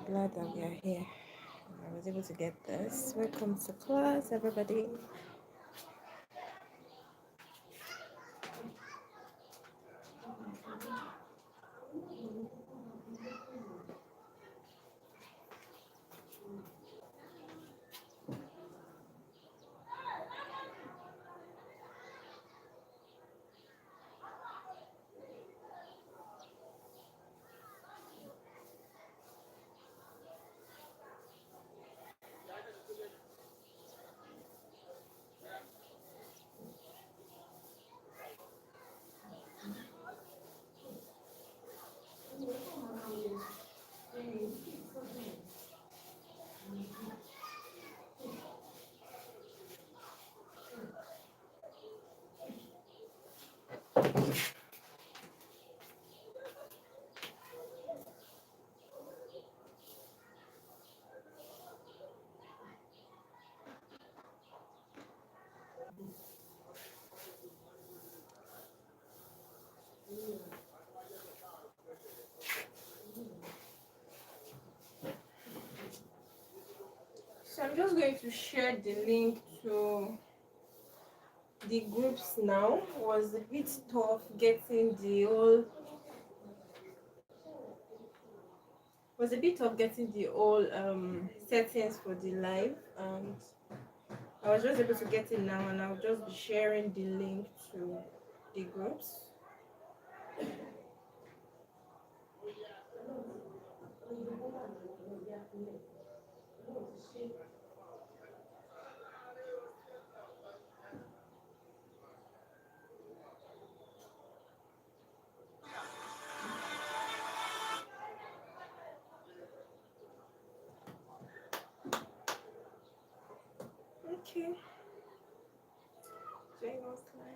glad that we are here. I was able to get this. Welcome to class, everybody. So I'm just going to share the link to the groups now. It was a bit tough getting the whole settings for the live, and I was just able to get it now, and I'll just be sharing the link to the groups. Okay. Join us live.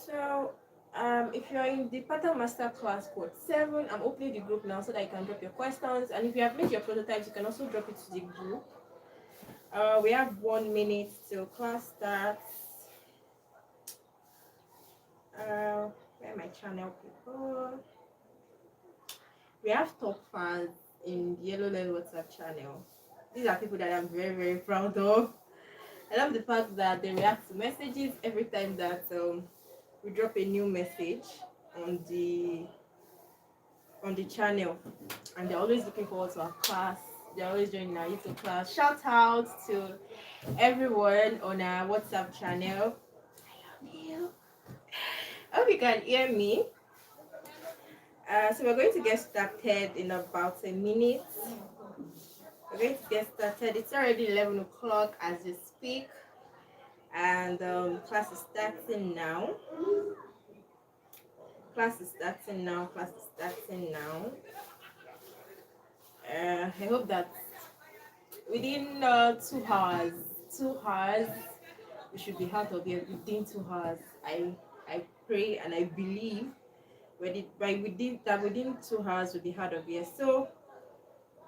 So, if you're in the pattern masterclass code 7, I'm opening the group now so that you can drop your questions. And if you have made your prototypes, you can also drop it to the group. We have 1 minute till class starts. Where are my channel people? We have top fans in the Yellow Lane WhatsApp channel. These are people that I'm very, very proud of. I love the fact that they react to messages every time that we drop a new message on the channel, and they're always looking forward to our class. They're always joining our YouTube class. Shout out to everyone on our WhatsApp channel. I love you. I hope you can hear me. So we're going to get started in about a minute. We're going to get started. It's already 11 o'clock as we speak, and class is starting now. Class is starting now. I hope that within 2 hours, we should be out of here within 2 hours. I pray and I believe within 2 hours we'll be out of here. So,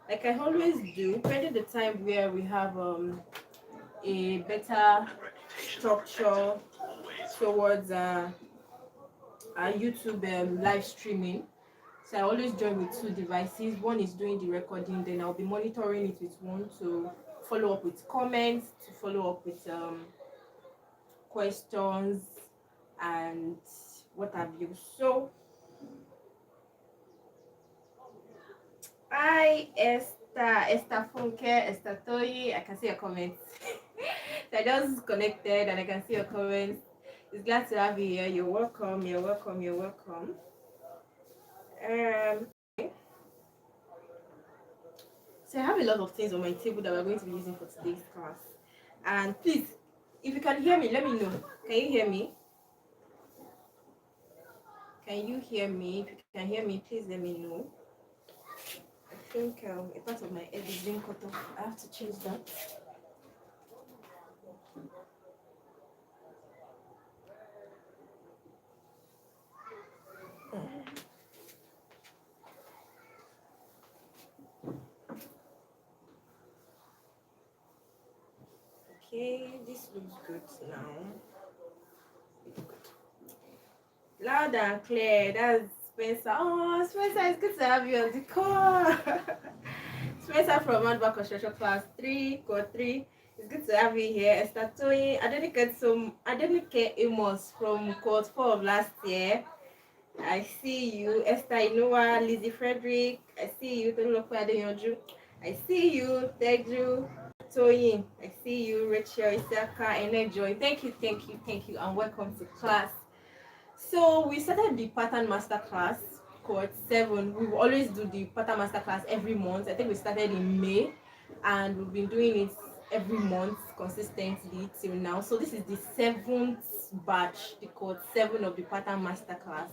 like I always do, pending the time where we have a better structure towards our YouTube live streaming. So I always join with 2 devices. One is doing the recording, then I'll be monitoring it with one to follow up with comments, to follow up with questions and what have you. So, hi Esther Funke, Esther Toyi, I can see your comments. So I just connected and I can see your comments. It's glad to have you here. You're welcome. So I have a lot of things on my table that we're going to be using for today's class. And please, if you can hear me, let me know. Can you hear me? Can you hear me? If you can hear me, please let me know. I think a part of my head is being cut off. I have to change that. Okay, this looks good now. Loud and clear. That's Spencer. Oh, Spencer, it's good to have you on the call. Spencer from HANDBAG Construction Class 3, Code 3. It's good to have you here. Esther Toyin, Adenike Amos from Code 4 of last year. I see you. Esther Inoua, Lizzie Frederick. I see you. Tolulope Adeyonju. I see you. Teju Toyin. I see you. Rachel Isaka and Joy. Thank you, and welcome to class. So we started the pattern master class cohort 7. We will always do the pattern master class every month. I think we started in May and we've been doing it every month consistently till now. So this is the 7th batch, the cohort 7 of the pattern master class.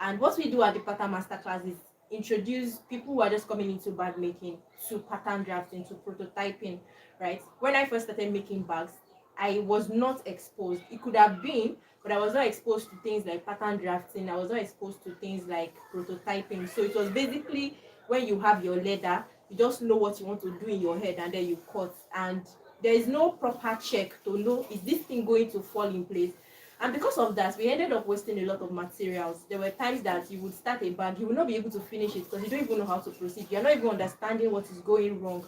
And what we do at the pattern master class is introduce people who are just coming into bag making to pattern drafting, to prototyping, right? When I first started making bags, I was not exposed. It could have been, but I was not exposed to things like pattern drafting. I was not exposed to things like prototyping. So it was basically when you have your leather, you just know what you want to do in your head and then you cut. And there is no proper check to know, is this thing going to fall in place? And because of that, we ended up wasting a lot of materials. There were times that you would start a bag, you will not be able to finish it because you don't even know how to proceed. You're not even understanding what is going wrong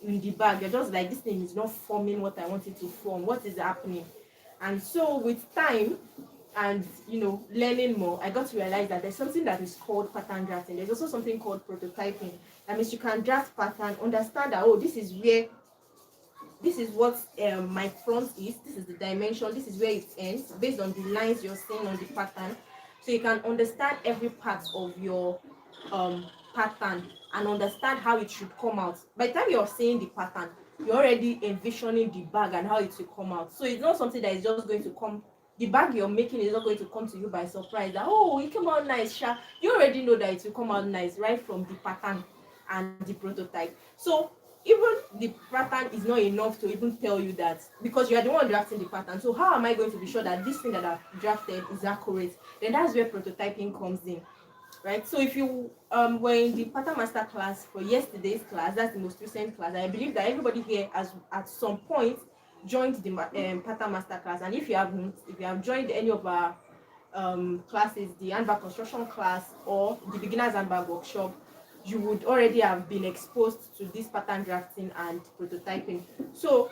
in the bag. You're just like, this thing is not forming what I want it to form. What is happening? And so with time and learning more, I got to realize that there's something that is called pattern drafting. There's also something called prototyping. That means you can draft pattern, understand that, oh, this is what my front is, this is the dimension, this is where it ends based on the lines you're seeing on the pattern. So you can understand every part of your pattern and understand how it should come out. By the time you're seeing the pattern, you're already envisioning the bag and how it will come out. So it's not something that is just going to come, the bag you're making is not going to come to you by surprise that, oh, it came out nice, Sha. You already know that it will come out nice right from the pattern and the prototype. So even the pattern is not enough to even tell you that, because you are the one drafting the pattern. So how am I going to be sure that this thing that I've drafted is accurate? Then that's where prototyping comes in, right? So if you were in the pattern master class for yesterday's class, that's the most recent class, I believe that everybody here has at some point joined the pattern master class. And if you haven't, if you have joined any of our classes, the handbag construction class or the beginners handbag workshop, you would already have been exposed to this pattern drafting and prototyping. So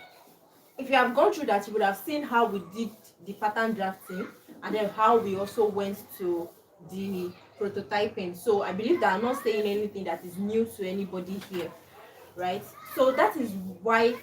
if you have gone through that, you would have seen how we did the pattern drafting and then how we also went to the prototyping. So I believe that I'm not saying anything that is new to anybody here, right? So that is why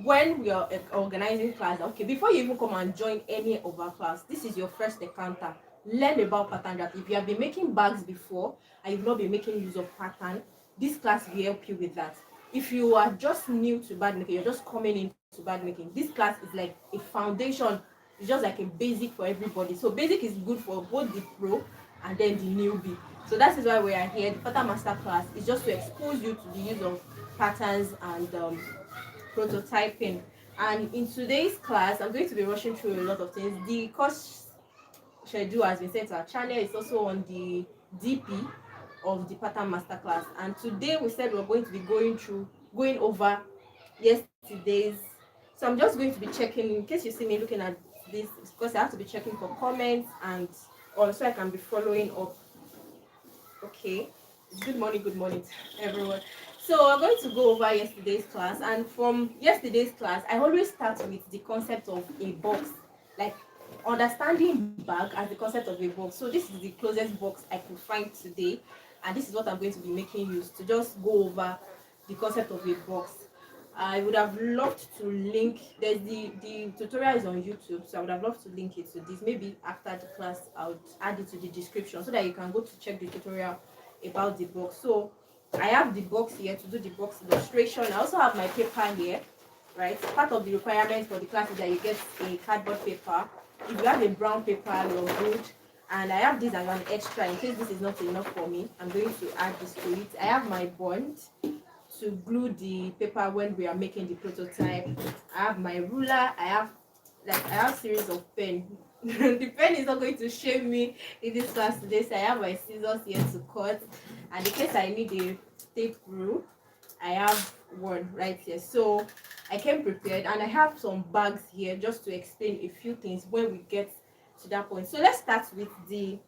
when we are organizing class, okay, before you even come and join any of our class, this is your first encounter. Learn about pattern drafting. If you have been making bags before and you've not been making use of pattern, this class will help you with that. If you are just new to bag making, you're just coming into bag making, this class is like a foundation. It's just like a basic for everybody. So basic is good for both the pro and then the newbie. So that is why we are here. The pattern master class is just to expose you to the use of patterns and prototyping. And in today's class, I'm going to be rushing through a lot of things. The course schedule has been sent to our channel. It's also on the DP of the pattern masterclass. And today we said we're going to be going over yesterday's. So I'm just going to be checking, in case you see me looking at this, because I have to be checking for comments and also I can be following up. Okay, good morning to everyone. So we're going to go over yesterday's class, and from yesterday's class I always start with the concept of a box, like understanding bag as the concept of a box. So this is the closest box I could find today, and this is what I'm going to be making use to just go over the concept of a box. I would have loved to link, there's the tutorial is on YouTube, so I would have loved to link it to this. Maybe after the class I would add it to the description so that you can go to check the tutorial about the box. So I have the box here to do the box illustration. I also have my paper here, right? Part of the requirement for the class is that you get a cardboard paper. If you have a brown paper, you're good. And I have this as an extra in case this is not enough for me. I'm going to add this to it. I have my bond to glue the paper when we are making the prototype. I have my ruler. I have series of pen. The pen is not going to shame me in this class today, so I have my scissors here to cut. And in case I need a tape rule, I have one right here. So I came prepared, and I have some bags here just to explain a few things when we get to that point. So let's start with the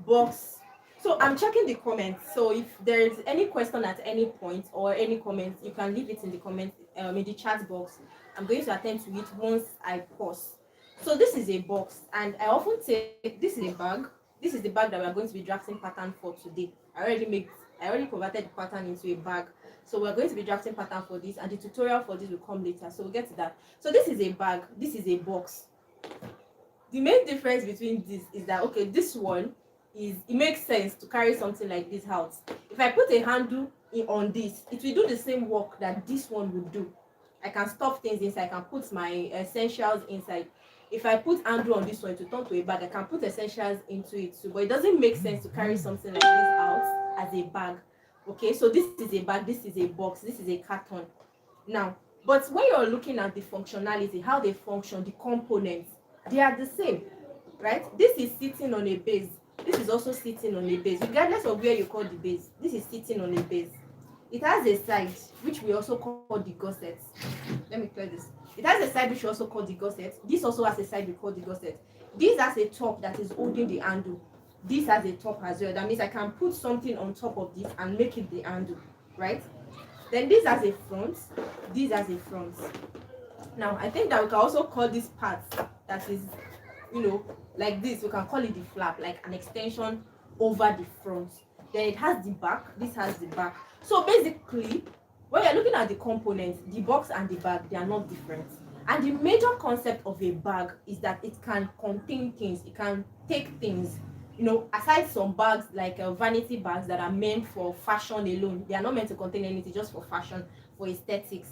box. So I'm checking the comments, so if there is any question at any point or any comments, you can leave it in the comment, in the chat box. I'm going to attend to it once I pause. So this is a box, and I often take, this is a bag. This is the bag that we are going to be drafting pattern for today. I already converted the pattern into a bag, so we're going to be drafting pattern for this, and the tutorial for this will come later, so we'll get to that. So this is a bag, this is a box. The main difference between this is that, okay, this one is, it makes sense to carry something like this out. If I put a handle on this, it will do the same work that this one would do. I can stuff things inside, I can put my essentials inside. If I put handle on this one to turn to a bag, I can put essentials into it too. But it doesn't make sense to carry something like this out as a bag. Okay, so this is a bag, this is a box, this is a carton. Now, but when you're looking at the functionality, how they function, the components, they are the same, right? This is sitting on a base, this is also sitting on a base, regardless of where you call the base. This is sitting on a base. It has a side which we also call the gusset. Let me clear this. It has a side which we also call the gusset. This also has a side we call the gusset. This has a top that is holding the handle. This has a top as well. That means I can put something on top of this and make it the handle, right? Then this has a front, this has a front. Now I think that we can also call this part that is, like this, we can call it the flap, like an extension over the front. Then it has the back, this has the back. So basically, when you're looking at the components, the box and the bag, they are not different. And the major concept of a bag is that it can contain things, it can take things. Aside some bags like vanity bags that are meant for fashion alone, they are not meant to contain anything, just for fashion, for aesthetics.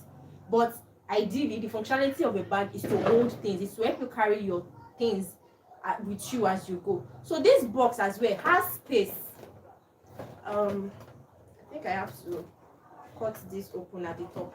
But ideally, the functionality of a bag is to hold things, is to help you carry your things with you as you go. So this box as well has space. I think I have to cut this open at the top,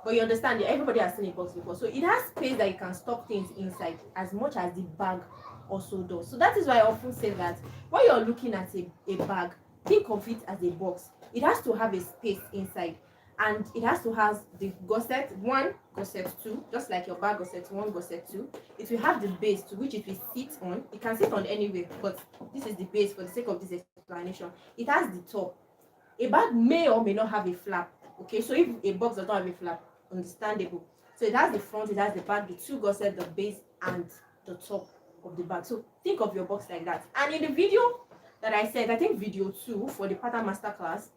but you understand, everybody has seen a box before, so it has space that you can stock things inside as much as the bag also does. So that is why I often say that when you're looking at a bag, think of it as a box. It has to have a space inside, and it has to have the gusset 1, gusset 2, just like your bag gusset 1, gusset 2. It will have the base to which it will sit on. It can sit on anywhere, but this is the base for the sake of this explanation. It has the top. A bag may or may not have a flap. Okay, so if a box does not have a flap, understandable. So it has the front, it has the back, the 2 gusset, the base, and the top of the bag. So think of your box like that. And in the video that I said, I think video 2 for the pattern masterclass,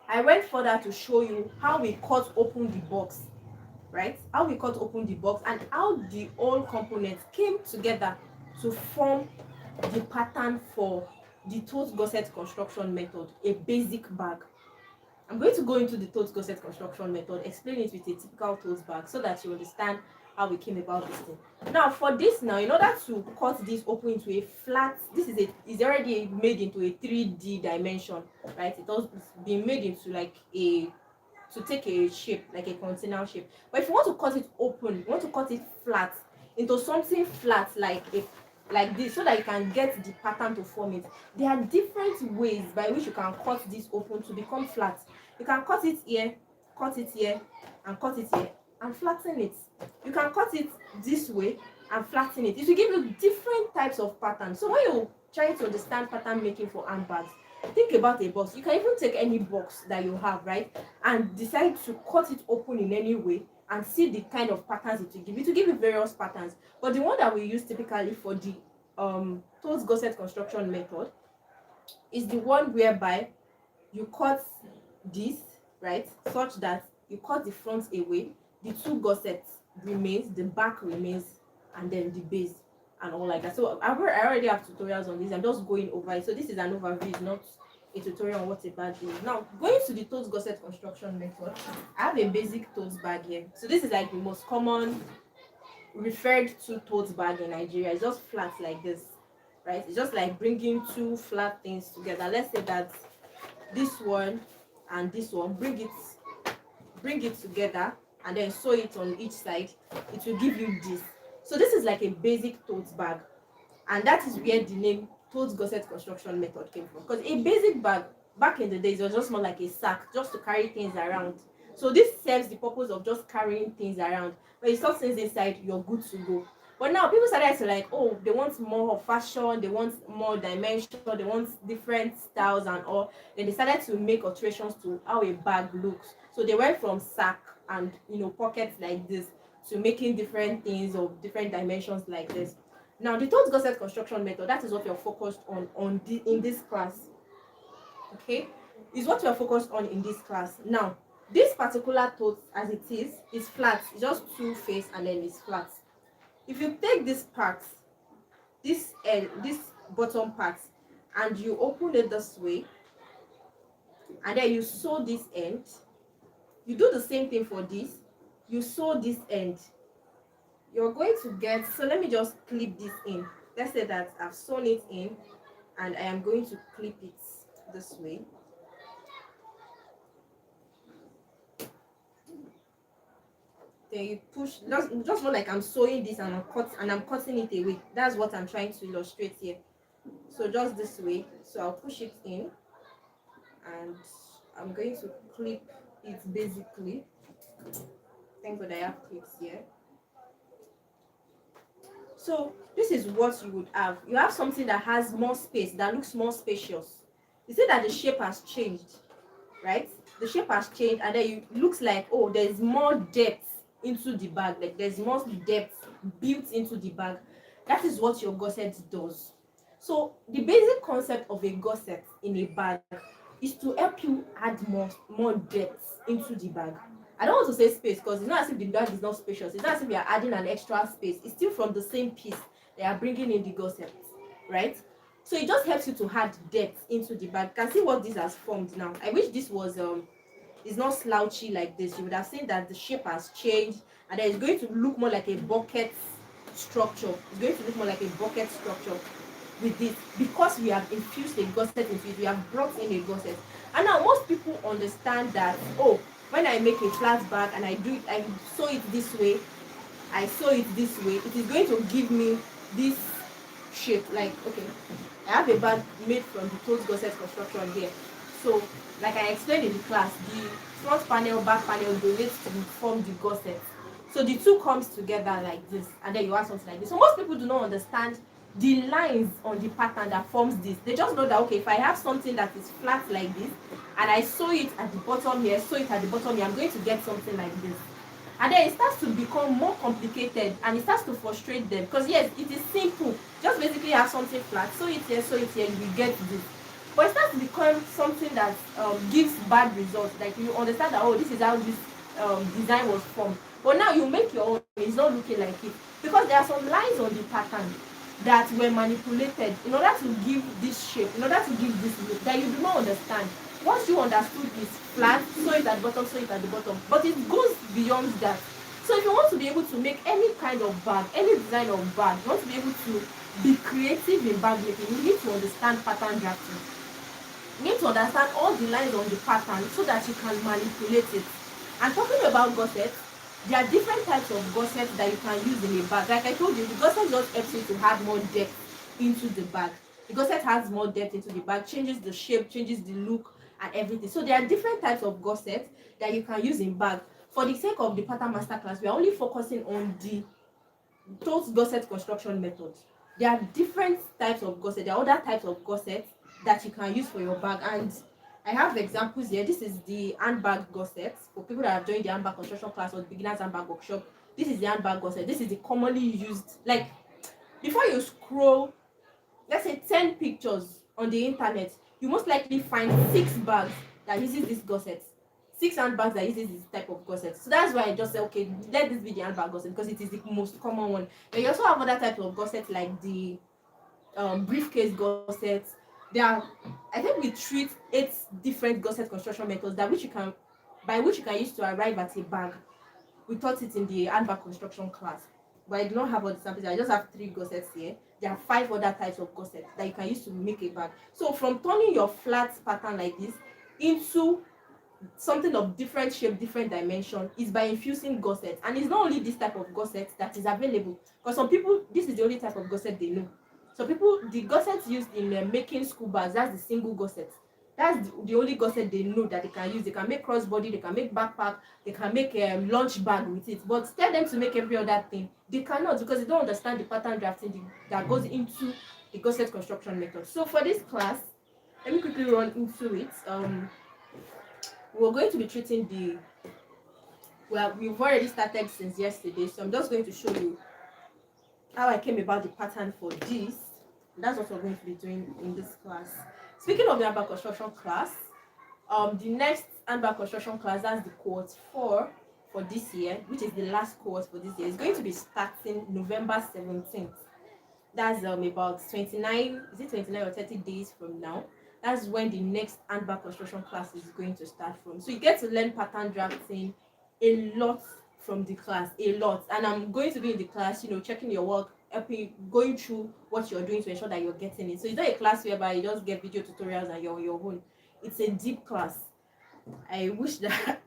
I went further to show you how we cut open the box, right? How we cut open the box and how the all components came together to form the pattern for the Tote gusset construction method, a basic bag. I'm going to go into the Tote gusset construction method, explain it with a typical tote bag so that you understand how we came about this thing. Now for this, now in order to cut this open into a flat, this is already made into a 3D dimension, right? It's been made into like to take a shape, like a container shape. But if you want to cut it open, you want to cut it flat into something flat like this, so that you can get the pattern to form it. There are different ways by which you can cut this open to become flat. You can cut it here, and cut it here, and flatten it. You can cut it this way and flatten it. It will give you different types of patterns. So when you're trying to understand pattern making for handbags, think about a box. You can even take any box that you have, right, and decide to cut it open in any way and see the kind of patterns it will give. It will give you various patterns, but the one that we use typically for the Tote gusset construction method is the one whereby you cut this, right, such that you cut the front away, the 2 gussets remains, the back remains, and then the base and all like that. So I already have tutorials on this. I'm just going over it. So this is an overview, not a tutorial on what a bag is. Now going to the Tote gusset construction method, I have a basic tote bag here. So this is like the most common referred to tote bag in Nigeria. It's just flat like this, right? It's just like bringing 2 flat things together. Let's say that this one and this one, bring it together and then sew it on each side. It will give you this. So this is like a basic tote bag, and that is where the name Tote gusset construction method came from, because a basic bag back in the days, it was just more like a sack, just to carry things around. So this serves the purpose of just carrying things around. When you stuff things inside, you're good to go. But now people started to like, oh, they want more of fashion, they want more dimension, they want different styles and all. Then they started to make alterations to how a bag looks. So they went from sack and pockets like this to making different things of different dimensions like this. Now the tote gusset construction method, that is what you're focused on in this class. Okay, is what we're focused on in this class. Now this particular tote as it is flat. It's just two face and then it's flat. If you take this part, this bottom part, and you open it this way, and then you sew this end, you do the same thing for this, you sew this end, you're going to get, so let me just clip this in. Let's say that I've sewn it in and I am going to clip it this way. Then you push, just more like I'm sewing this and I'm cutting it away. That's what I'm trying to illustrate here. So just this way. So I'll push it in and I'm going to clip it basically. Thank God I have clips here. So this is what you would have. You have something that has more space, that looks more spacious. You see that the shape has changed, right? The shape has changed, and then it looks like, oh, there's more depth into the bag, like there's more depth built into the bag. That is what your gusset does. So the basic concept of a gusset in a bag is to help you add more depth into the bag. I don't want to say space because it's not as if the bag is not spacious. It's not as if you are adding an extra space. It's still from the same piece they are bringing in the gusset, right? So it just helps you to add depth into the bag. You can see what this has formed now. I wish this was it's not slouchy like this. You would have seen that the shape has changed, and then it's going to look more like a bucket structure. It's going to look more like a bucket structure with this, because we have infused a gusset into it. We have brought in a gusset, and now most people understand that, oh, when I make a flat bag and I sew it this way, I sew it this way, it is going to give me this shape. Like, okay, I have a bag made from the tote gusset construction here. So like I explained in the class, the front panel, back panel relates to form the gusset. So the two comes together like this, and then you have something like this. So most people do not understand the lines on the pattern that forms this. They just know that, okay, if I have something that is flat like this and I sew it at the bottom here, sew it at the bottom here, I'm going to get something like this. And then it starts to become more complicated and it starts to frustrate them, because yes, it is simple. Just basically have something flat, sew it here, you will get this. But it starts to become something that gives bad results. Like you understand that, oh, this is how this design was formed. But now you make your own, it's not looking like it. Because there are some lines on the pattern that were manipulated in order to give this shape, in order to give this look, that you do not understand. Once you understood this flat, sew it at the bottom, sew it at the bottom. But it goes beyond that. So if you want to be able to make any kind of bag, any design of bag, you want to be able to be creative in bag making, you need to understand pattern drafting. You need to understand all the lines on the pattern so that you can manipulate it. And talking about gussets, there are different types of gussets that you can use in a bag. Like I told you, the gusset just helps you to add more depth into the bag. The gusset has more depth into the bag, changes the shape, changes the look and everything. So there are different types of gussets that you can use in bag. For the sake of the pattern masterclass, we are only focusing on the tote gusset construction method. There are different types of gusset. There are other types of gussets that you can use for your bag, and I have examples here. This is the handbag gusset for people that have joined the handbag construction class or the beginners handbag workshop. This is the handbag gusset. This is the commonly used. Like, before you scroll, let's say 10 pictures on the internet, you most likely find 6 bags that uses this gusset. 6 handbags that uses this type of gusset. So that's why I just said, okay, let this be the handbag gusset, because it is the most common one. But you also have other types of gusset, like the briefcase gusset. There are, I think we treat 8 different gusset construction methods by which you can use to arrive at a bag. We taught it in the handbag construction class, but I do not have all the samples. I just have 3 gussets here. There are 5 other types of gussets that you can use to make a bag. So from turning your flat pattern like this into something of different shape, different dimension, is by infusing gusset. And it's not only this type of gusset that is available, because some people, this is the only type of gusset they know. So people, the gussets used in making school bags, that's the single gusset. That's the only gusset they know that they can use. They can make crossbody, they can make backpack, they can make a lunch bag with it. But tell them to make every other thing, they cannot, because they don't understand the pattern drafting that goes into the gusset construction method. So for this class, let me quickly run into it. We're going to be treating the, well, we've already started since yesterday, so I'm just going to show you how I came about the pattern for this. That's what we're going to be doing in this class. Speaking of the handbag construction class, the next handbag construction class, that's the cohort 4 for this year, which is the last cohort for this year, is going to be starting November 17th. That's about 29, is it 29 or 30 days from now? That's when the next handbag construction class is going to start from. So you get to learn pattern drafting a lot from the class, a lot. And I'm going to be in the class, checking your work, helping, going through what you're doing to ensure that you're getting it. So it's not a class whereby you just get video tutorials and you're on your own. It's a deep class. I wish that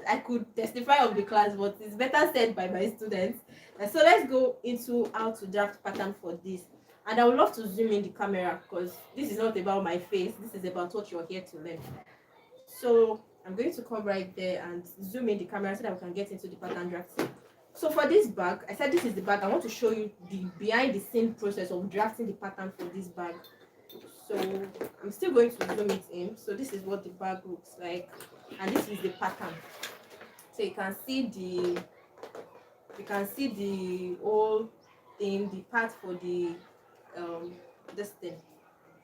I could testify of the class, but it's better said by my students. And so let's go into how to draft pattern for this. And I would love to zoom in the camera, because this is not about my face, this is about what you're here to learn. So I'm going to come right there and zoom in the camera so that we can get into the pattern drafting. So for this bag, I said this is the bag. I want to show you the behind the scene process of drafting the pattern for this bag. So I'm still going to zoom it in. So this is what the bag looks like, and this is the pattern. So you can see the whole thing, the part for the this thing.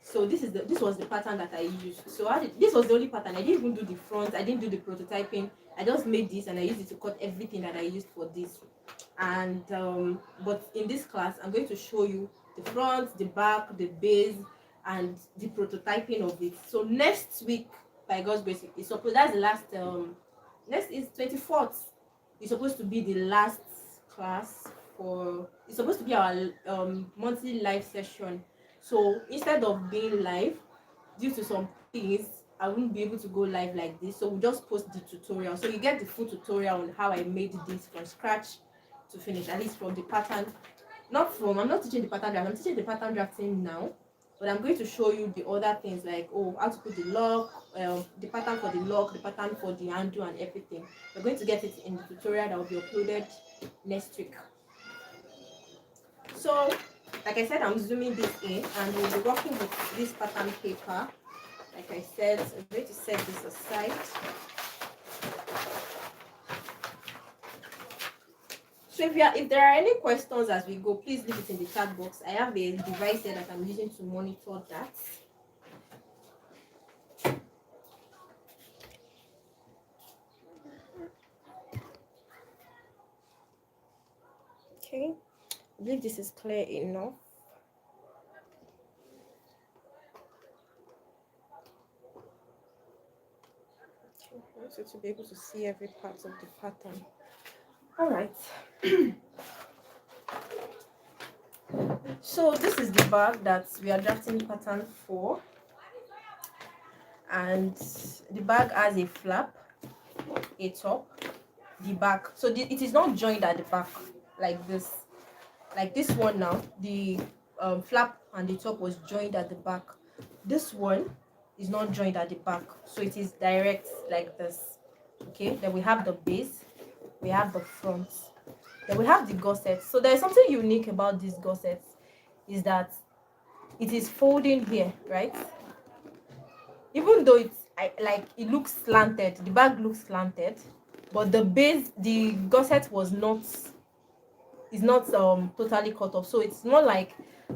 So this was the pattern that I used. So this was the only pattern. I didn't even do the front, I didn't do the prototyping. I just made this and I used it to cut everything that I used for this. And but in this class I'm going to show you the front, the back, the base, and the prototyping of it. So next week, by God's grace, it's supposed, that's the last next is 24th. It's supposed to be the last class for, it's supposed to be our monthly live session. So instead of being live, due to some things, I wouldn't be able to go live like this. So we'll just post the tutorial. So you get the full tutorial on how I made this from scratch to finish, at least from the pattern. I'm not teaching the pattern drafting, I'm teaching the pattern drafting now. But I'm going to show you the other things, like how to put the lock, the pattern for the lock, the pattern for the handle, and everything. We're going to get it in the tutorial that will be uploaded next week. So, like I said, I'm zooming this in, and we'll be working with this pattern paper. Like I said, I'm going to set this aside. So if there are any questions as we go, please leave it in the chat box. I have a device here that I'm using to monitor that. Okay, I believe this is clear enough. Okay, I want you to be able to see every part of the pattern. All right. So this is the bag that we are drafting pattern for, and the bag has a flap, a top, the back. So it is not joined at the back like this. Like this one now, the flap and the top was joined at the back. This one is not joined at the back, so it is direct like this. Okay, then we have the base, we have the front, then we have the gusset. So there's something unique about this gusset, is that it is folding here, right? Even though it looks slanted, the bag looks slanted, but the base, the gusset is not totally cut off. So it's more like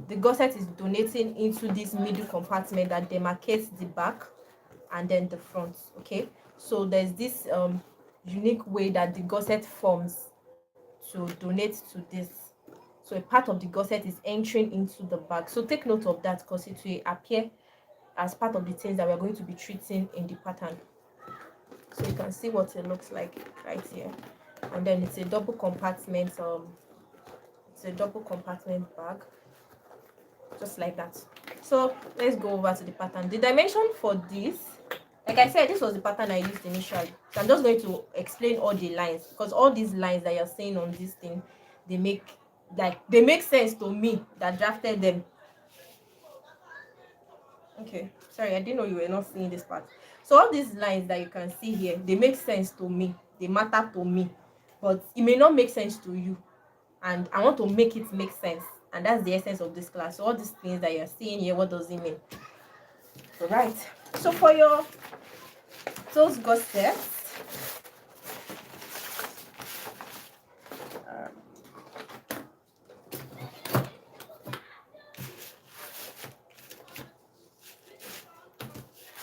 the gusset is donating into this middle compartment that demarcates the back and then the front. Okay, so there's this unique way that the gusset forms to donate to this. So a part of the gusset is entering into the bag. So take note of that, because it will appear as part of the things that we're going to be treating in the pattern. So you can see what it looks like right here. And then it's a double compartment bag, just like that. So let's go over to the pattern. The dimension for this, like I said, this was the pattern I used initially. So I'm just going to explain all the lines, because all these lines that you're seeing on this thing, they make sense to me that drafted them. Okay, sorry, I didn't know you were not seeing this part. So all these lines that you can see here, they make sense to me, they matter to me, but it may not make sense to you, and I want to make it make sense, and that's the essence of this class. So all these things that you're seeing here, what does it mean? All right, so for your toes gussets,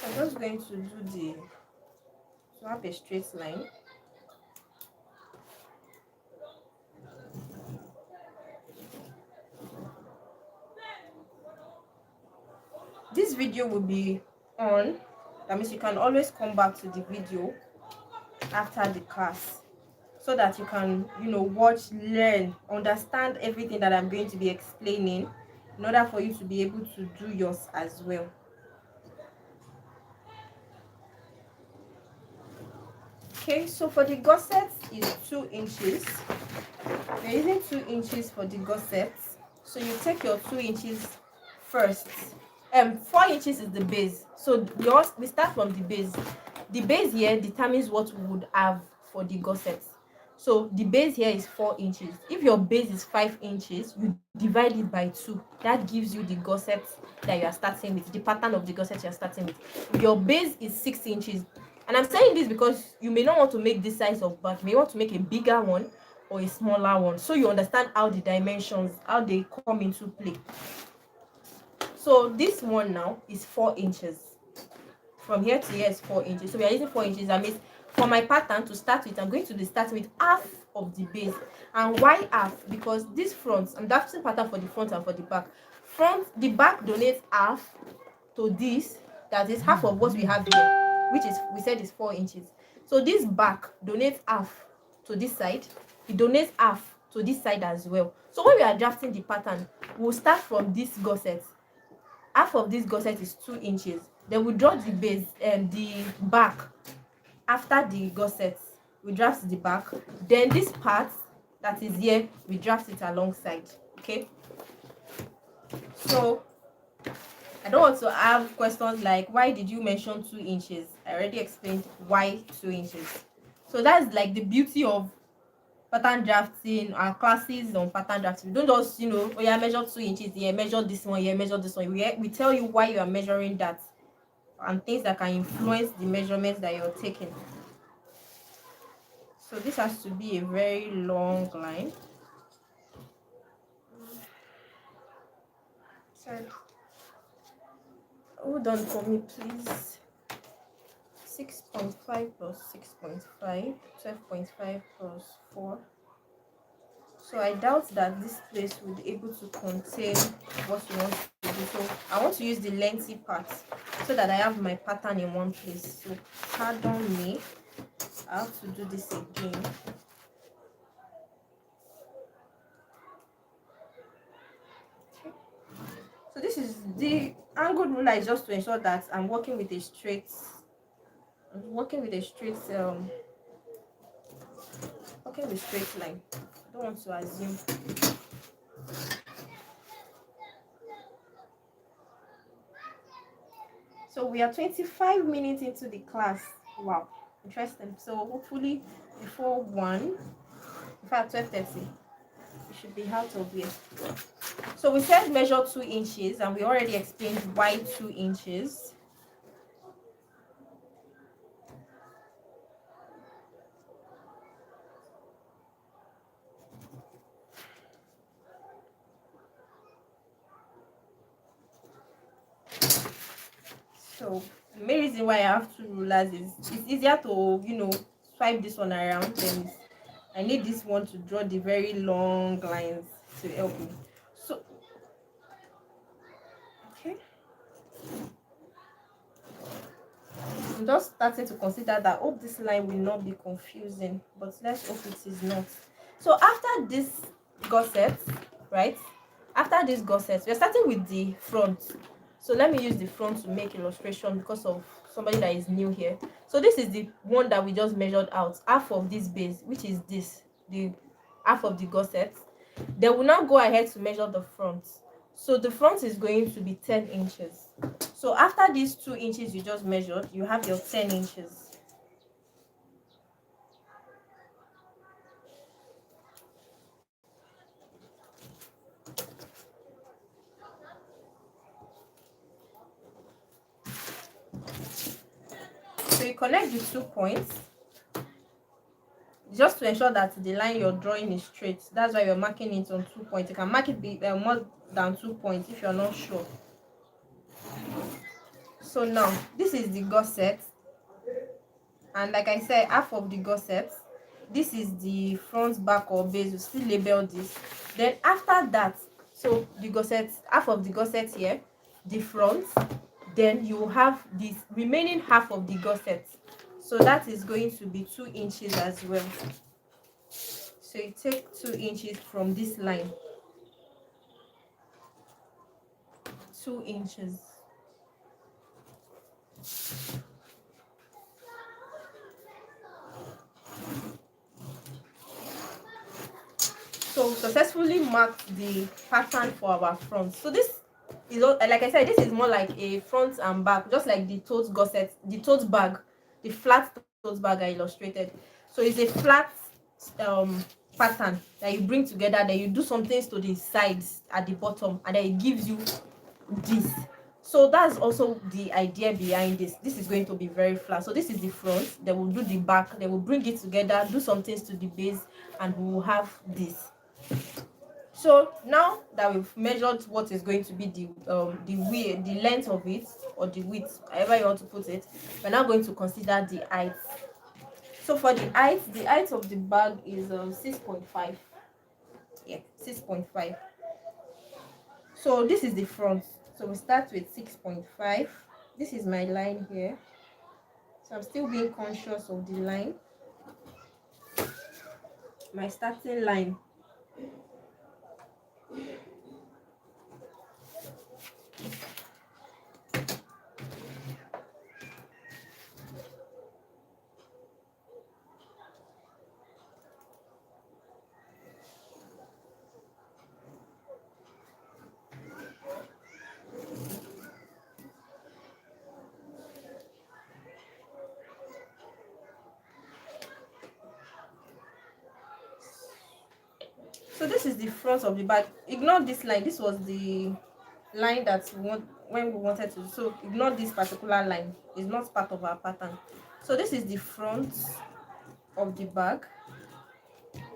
I'm just going to do to have a straight line. This video will be on, that means you can always come back to the video after the class, so that you can, watch, learn, understand everything that I'm going to be explaining, in order for you to be able to do yours as well. Okay, so for the gusset is 2 inches. We're using 2 inches for the gusset. So you take your 2 inches first. 4 inches is the base. So we start from the base. The base here determines what we would have for the gusset. So the base here is 4 inches. If your base is 5 inches, you divide it by 2. That gives you the gusset that you are starting with, the pattern of the gusset you are starting with. If your base is 6 inches, and I'm saying this because you may not want to make this size of bag. You may want to make a bigger one or a smaller one, so you understand how the dimensions, how they come into play. So this one now is 4 inches. From here to here is 4 inches. So we are using 4 inches. That means for my pattern to start with, I'm going to be starting with half of the base. And why half? Because this front, I'm drafting pattern for the front and for the back. The back donates half to this, that is half of what we have here, which is, we said, is 4 inches. So this back donates half to this side, it donates half to this side as well. So when we are drafting the pattern, we'll start from this gusset. Half of this gusset is 2 inches. Then we draw the base and the back after the gusset. We draft the back. Then this part that is here, we draft it alongside. Okay. So I don't want to have questions like, why did you mention 2 inches? I already explained why 2 inches. So that's like the beauty of pattern drafting. Our classes on pattern drafting, we don't just, oh yeah, measure 2 inches here, measure this one here, measure this one. We tell you why you are measuring that and things that can influence the measurements that you're taking. So this has to be a very long line. Sorry, hold on for me, please. 6.5 plus 6.5, 12.5 plus 4. So I doubt that this place would be able to contain what you want to do. So I want to use the lengthy part so that I have my pattern in one place. So pardon me, I have to do this again. Okay. So this is the angled ruler, is just to ensure that I'm working with a straight straight line. I don't want to assume. So we are 25 minutes into the class. Wow, interesting. So hopefully before 1, in fact 12:30, we should be out of here. So we said measure 2 inches, and we already explained why 2 inches. So the main reason why I have 2 rulers is it's easier to swipe this one around, and I need this one to draw the very long lines to help me. So okay, I'm just starting to consider that. Hope this line will not be confusing, but let's hope it is not. So after this gusset, right, after this gusset, we're starting with the front. So let me use the front to make illustration because of somebody that is new here. So this is the one that we just measured out, half of this base, which is this, the half of the gusset. Then we'll now go ahead to measure the front. So the front is going to be 10 inches. So after these 2 inches you just measured, you have your 10 inches. So you connect the 2 points just to ensure that the line you're drawing is straight. That's why you're marking it on 2 points. You can mark it more than 2 points if you're not sure. So now this is the gusset, and like I said, half of the gusset, this is the front, back, or base. You still label this. Then after that, so the gusset, half of the gusset here, the front, then you have this remaining half of the gusset, so that is going to be 2 inches as well. So you take 2 inches from this line, 2 inches. So successfully marked the pattern for our front. So this is, like I said, this is more like a front and back, just like the tote gusset, the tote bag, the flat tote bag I illustrated. So it's a flat pattern that you bring together, then you do some things to the sides at the bottom, and then it gives you this. So that's also the idea behind this. This is going to be very flat. So this is the front, then we'll do the back, then we'll bring it together, do some things to the base, and we will have this. So now that we've measured what is going to be the length of it, or the width, however you want to put it, we're now going to consider the height. So for the height of the bag is 6.5. Yeah, 6.5. So this is the front. So we start with 6.5. This is my line here. So I'm still being conscious of the line. My starting line. So this is the front of the bag. Ignore this line. This was the line that we want when we wanted to. So ignore this particular line. It's not part of our pattern. So this is the front of the bag.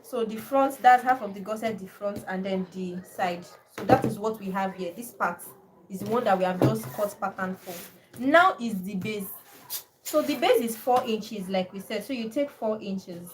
So the front, that's half of the gusset, the front, and then the side. So that is what we have here. This part is the one that we have just cut pattern for. Now is the base. So the base is 4 inches, like we said. So you take 4 inches.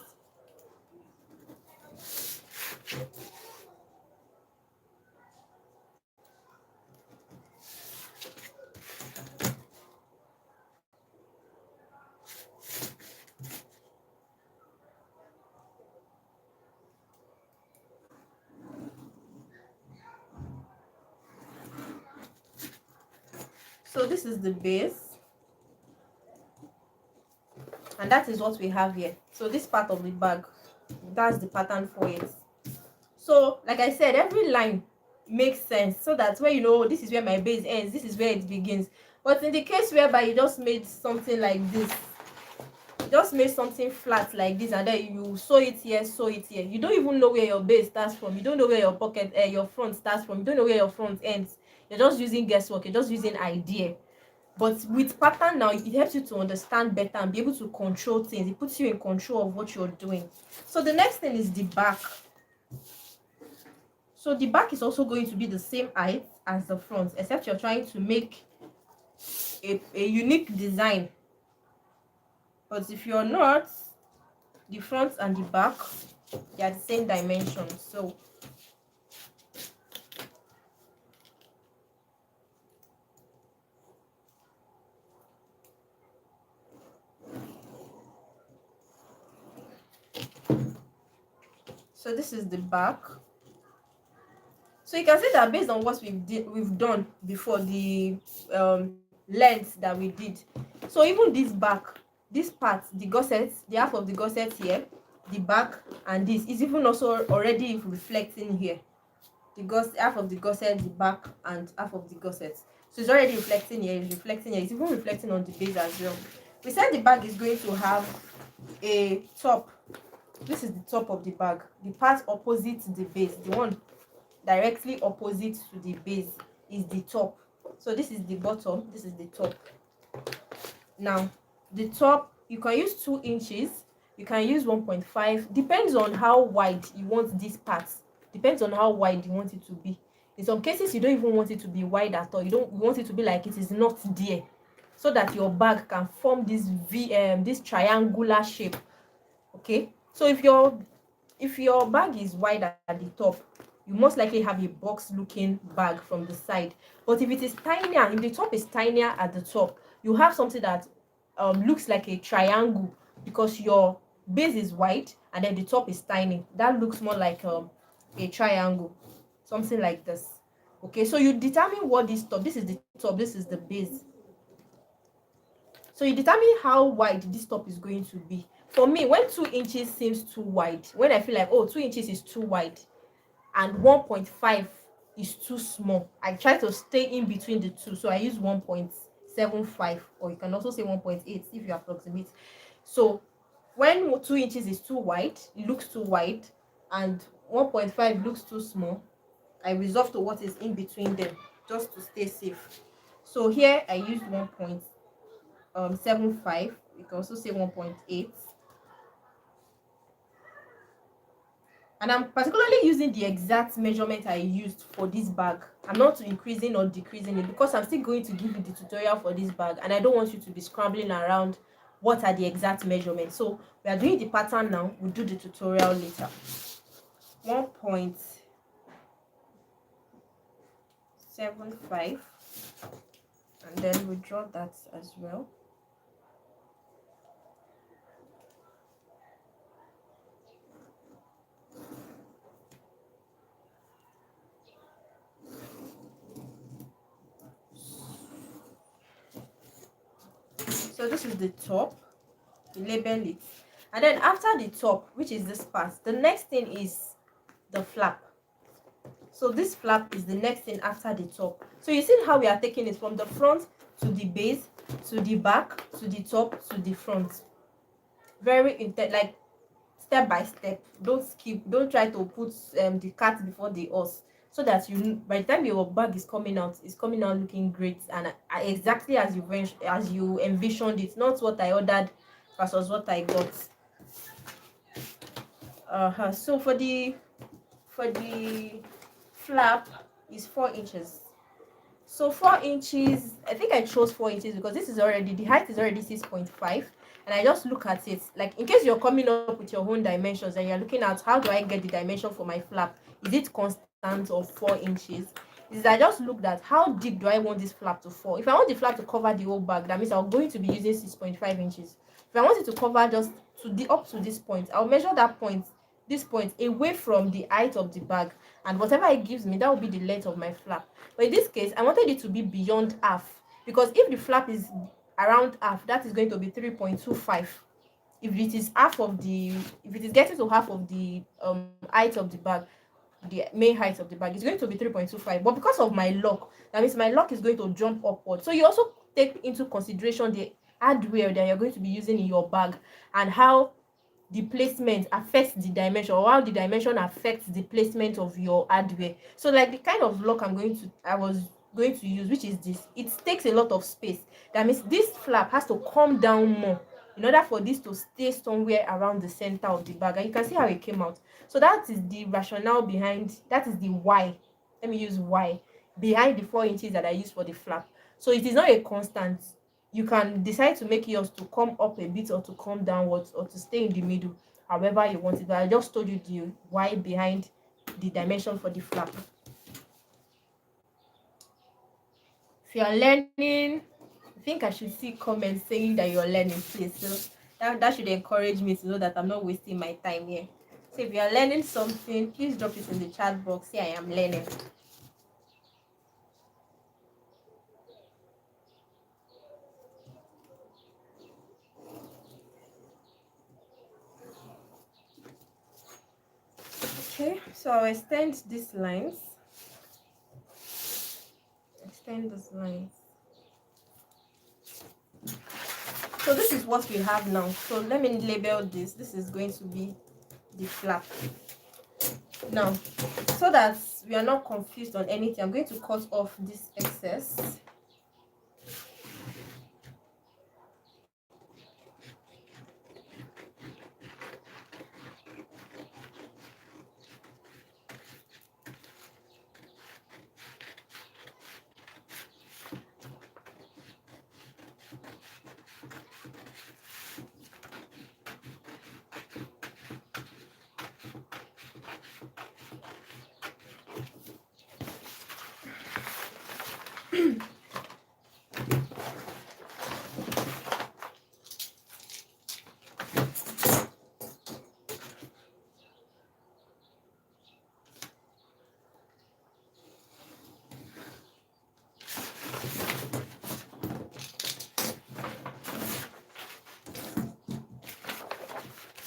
So this is the base, and that is what we have here. So this part of the bag, that's the pattern for it. So like I said, every line makes sense, so that when you know this is where my base ends, this is where it begins. But in the case whereby you just made something like this, just made something flat like this, and then you sew it here, you don't even know where your base starts from. You don't know where your pocket your front starts from. You don't know where your front ends. You're just using guesswork. You're just using idea. But with pattern now, it helps you to understand better and be able to control things. It puts you in control of what you're doing. So the next thing is the back. So the back is also going to be the same height as the front, except you're trying to make a unique design. But if you're not, the front and the back, they are the same dimension. So this is the back. So you can see that based on what we've done before, the length that we did. So even this back, this part, the gusset, the half of the gusset here, the back, and this is even also already reflecting here. The half of the gusset, the back, and half of the gusset. So it's already reflecting here, it's reflecting here, it's even reflecting on the base as well. We said the bag is going to have a top. This is the top of the bag, the part opposite the base, the one directly opposite to the base is the top. So this is the bottom, this is the top. Now the top, you can use 2 inches, you can use 1.5, depends on how wide you want this part, depends on how wide you want it to be. In some cases you don't even want it to be wide at all, you want it to be like it is not there, so that your bag can form this this triangular shape. Okay, so if your bag is wide at the top, you most likely have a box looking bag from the side. But if it is tinier, if the top is tinier at the top, you have something that looks like a triangle, because your base is wide and then the top is tiny. That looks more like a triangle, something like this. Okay, so you determine what this top, this is the top, this is the base. So you determine how wide this top is going to be. For me, when 2 inches seems too wide, when I feel like, oh, 2 inches is too wide and 1.5 is too small, I try to stay in between the two. So I use 1.75, or you can also say 1.8 if you approximate. So when 2 inches is too wide, it looks too wide, and 1.5 looks too small, I resolve to what is in between them, just to stay safe. So here I used 1.75, you can also say 1.8. And I'm particularly using the exact measurement I used for this bag. I'm not increasing or decreasing it, because I'm still going to give you the tutorial for this bag and I don't want you to be scrambling around what are the exact measurements. So we are doing the pattern now, we'll do the tutorial later. 1.75, and then we draw that as well. So this is the top, you label it, and then after the top, which is this part, the next thing is the flap. So this flap is the next thing after the top. So you see how we are taking it from the front to the base, to the back, to the top, to the front. Very like step by step. Don't skip, don't try to put the cat before the horse, so that you, by the time your bag is coming out, it's coming out looking great and exactly as you envisioned it, not what I ordered versus what I got. So for the flap is 4 inches. So 4 inches, I think I chose 4 inches because this is already, the height is already 6.5, and I just look at it, like in case you're coming up with your own dimensions and you're looking at how do I get the dimension for my flap, is it constant or 4 inches, is I just looked at how deep do I want this flap to fall. If I want the flap to cover the whole bag, that means I'm going to be using 6.5 inches. If I want it to cover just to the up to this point, I'll measure that point, this point, away from the height of the bag, and whatever it gives me, that will be the length of my flap. But in this case, I wanted it to be beyond half, because if the flap is around half, that is going to be 3.25. If it is half of the, if it is getting to half of the height of the bag, the main height of the bag, is going to be 3.25. But because of my lock, that means my lock is going to jump upward. So you also take into consideration the hardware that you're going to be using in your bag, and how the placement affects the dimension, or how the dimension affects the placement of your hardware. So like the kind of lock I was going to use, which is this, it takes a lot of space. That means this flap has to come down more in order for this to stay somewhere around the center of the bag, and you can see how it came out. So that is the rationale behind, that is the why, let me use why, behind the 4 inches that I use for the flap. So it is not a constant. You can decide to make yours to come up a bit or to come downwards or to stay in the middle, however you want it. But I just told you the why behind the dimension for the flap. If you are learning, I think I should see comments saying that you're learning, please. So that should encourage me to know that I'm not wasting my time here. So if you are learning something, please drop it in the chat box. Say I am learning. Okay, so I'll extend these lines. extend this line. So this is what we have now. So let me label this. This is going to be the flap. Now, so that we are not confused on anything, I'm going to cut off this excess.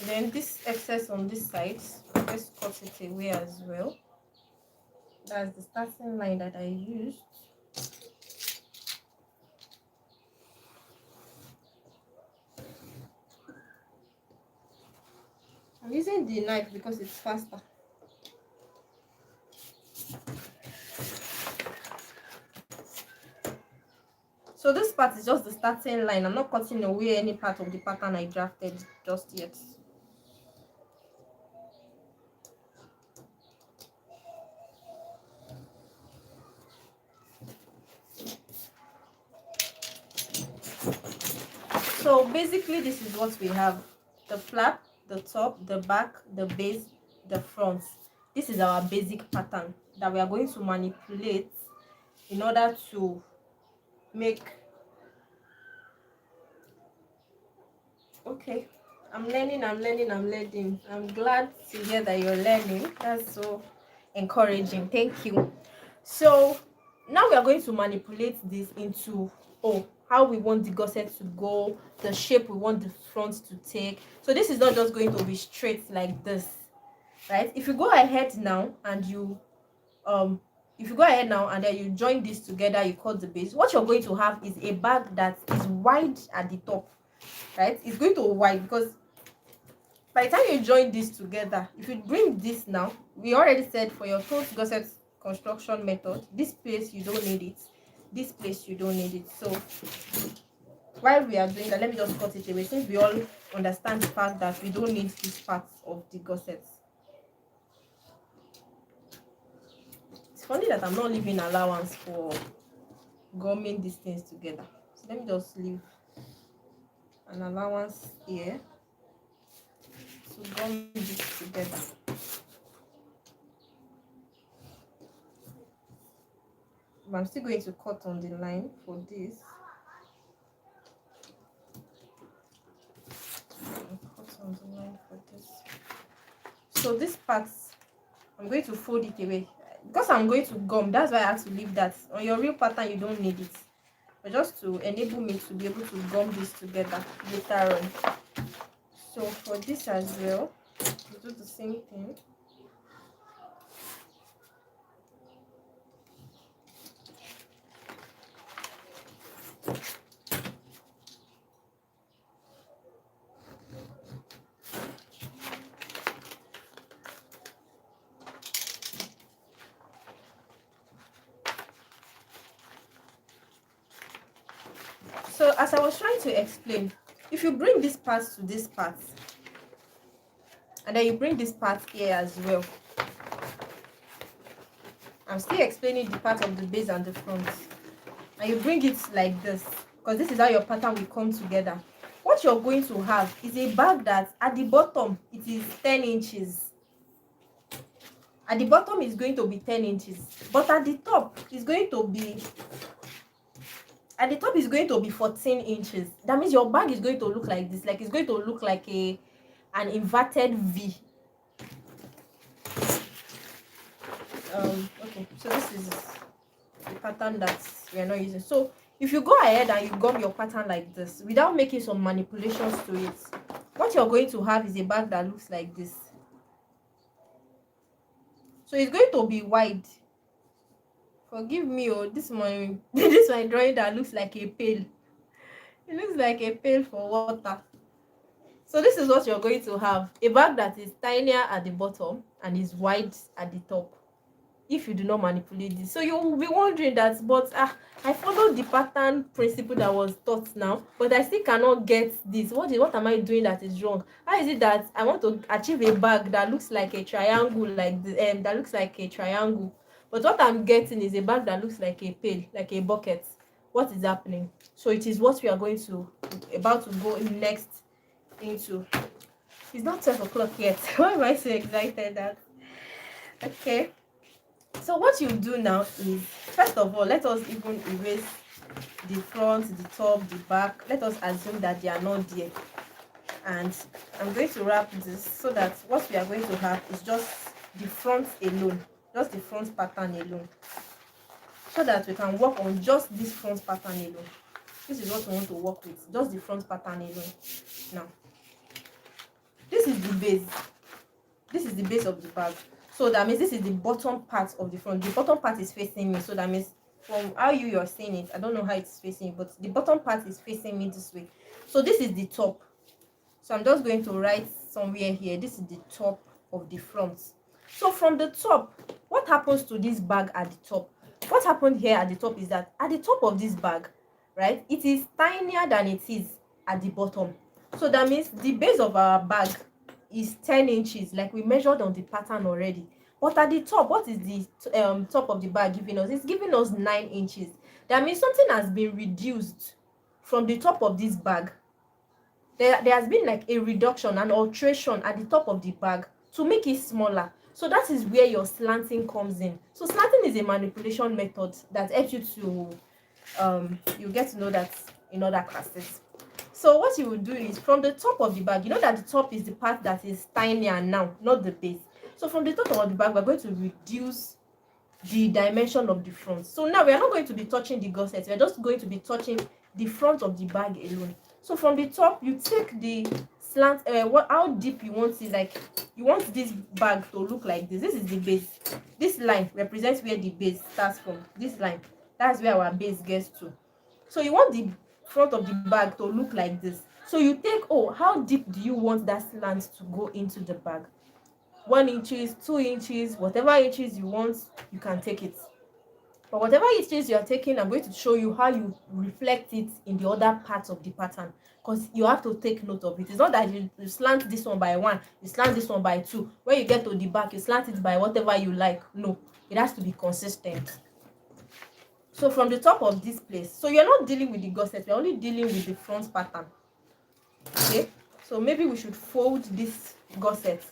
Then this excess on this side, let's cut it away as well. That's the starting line that I used. I'm using the knife because it's faster. So this part is just the starting line. I'm not cutting away any part of the pattern I drafted just yet. So basically this is what we have: the flap, the top, the back, the base, the front. This is our basic pattern that we are going to manipulate in order to make. Okay, I'm learning. I'm glad to hear that you're learning. That's so encouraging. Thank you. So now we are going to manipulate this into how we want the gusset to go, the shape we want the front to take. So this is not just going to be straight like this, right? If you go ahead now and you then you join this together, you cut the base, what you're going to have is a bag that is wide at the top, right? It's going to wide because by the time you join this together, if you bring this now, we already said for your Tote gusset construction method, this place you don't need it, this place you don't need it. So while we are doing that, let me just cut it away, since we all understand the fact that we don't need this part of the gusset. It's funny that I'm not leaving allowance for gumming these things together. So let me just leave an allowance here to gum this together. But I'm still going to cut on the line for this. Cut on the line for this. So this part, I'm going to fold it away because I'm going to gum. That's why I have to leave that. On your real pattern, you don't need it, but just to enable me to be able to gum this together later on. So for this as well, we do the same thing. So as I was trying to explain, if you bring this part to this part, and then you bring this part here as well, I'm still explaining the part of the base and the front, and you bring it like this, because this is how your pattern will come together. What you're going to have is a bag that at the bottom it is 10 inches. At the bottom is going to be 10 inches, but at the top is going to be 14 inches. That means your bag is going to look like this, like it's going to look like an inverted V. Okay, so this is the pattern that we are not using. So if you go ahead and you gum your pattern like this without making some manipulations to it, what you're going to have is a bag that looks like this. So it's going to be wide, Forgive me, oh, this my this my drawing that looks like a pail. It looks like a pail for water. So this is what you're going to have: a bag that is tinier at the bottom and is wide at the top, if you do not manipulate this. So you will be wondering that, but I followed the pattern principle that was taught now, but I still cannot get this. What am I doing that is wrong? How is it that I want to achieve a bag that looks like a triangle, like that looks like a triangle, but what I'm getting is a bag that looks like a pail, like a bucket? What is happening? So it is what we are going to about to go next into. It's not 12 o'clock yet. Why am I so excited? That okay. So what you do now is, first of all, let us even erase the front, the top, the back. Let us assume that they are not there. And I'm going to wrap this so that what we are going to have is just the front alone, just the front pattern alone, so that we can work on just this front pattern alone. This is what we want to work with, just the front pattern alone. Now, this is the base. This is the base of the bag. So that means this is the bottom part of the front. The bottom part is facing me. So that means from how you're seeing it, I don't know how it's facing, but the bottom part is facing me this way. So this is the top. So I'm just going to write somewhere here. This is the top of the front. So from the top, what happens to this bag at the top? What happened here at the top is that at the top of this bag, right, it is tinier than it is at the bottom. So that means the base of our bag is 10 inches, like we measured on the pattern already. But at the top, what is the top of the bag giving us? It's giving us 9 inches. That means something has been reduced from the top of this bag. There has been like a reduction, an alteration at the top of the bag to make it smaller. So that is where your slanting comes in. So slanting is a manipulation method that helps you to you get to know that in other classes. So what you will do is, from the top of the bag, you know that the top is the part that is tinier now, not the base. So from the top of the bag, we're going to reduce the dimension of the front. So now we are not going to be touching the gusset. We're just going to be touching the front of the bag alone. So from the top, you take the slant, how deep you want it. Like, you want this bag to look like this. This is the base. This line represents where the base starts from. This line, that's where our base gets to. So you want the front of the bag to look like this. So you take, how deep do you want that slant to go into the bag? 1 inches, 2 inches, whatever inches you want, you can take it. But whatever inches you are taking, I'm going to show you how you reflect it in the other parts of the pattern, because you have to take note of it. It's not that you slant this one by 1, you slant this one by 2. When you get to the back, you slant it by whatever you like. No, it has to be consistent. So from the top of this place, so you're not dealing with the gusset, you're only dealing with the front pattern. Okay, so maybe we should fold this gusset.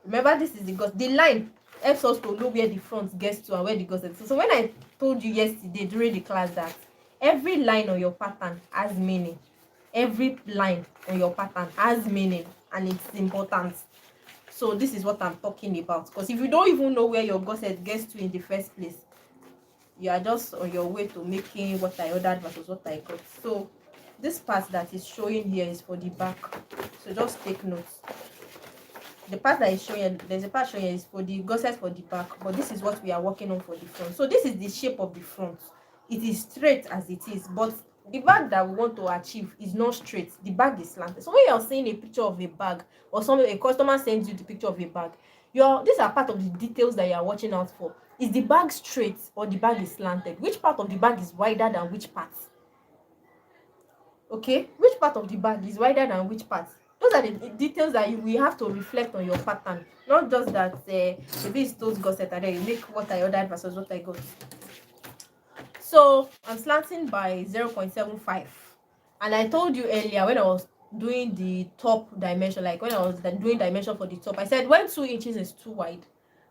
Remember, this is the gusset. The line helps us to know where the front gets to and where the gusset is. So when I told you yesterday during the class that every line on your pattern has meaning, every line on your pattern has meaning, and it's important. So this is what I'm talking about, because if you don't even know where your gusset gets to in the first place, you are just on your way to making what I ordered versus what I got. So this part that is showing here is for the back, so just take notes. The part that is showing, there's a part showing is for the gusset for the back, but this is what we are working on for the front. So this is the shape of the front. It is straight as it is, but the bag that we want to achieve is not straight. The bag is slanted. So when you are seeing a picture of a bag, or a customer sends you the picture of a bag, these are part of the details that you are watching out for. Is the bag straight or the bag is slanted? Which part of the bag is wider than which part? Okay, which part of the bag is wider than which part? Those are the details that we have to reflect on your pattern, not just that maybe it's those gusset and then you make what I ordered versus what I got. So I'm slanting by 0.75, and I told you earlier when I was doing the top dimension, like when I was doing dimension for the top, I said when 2 inches is too wide,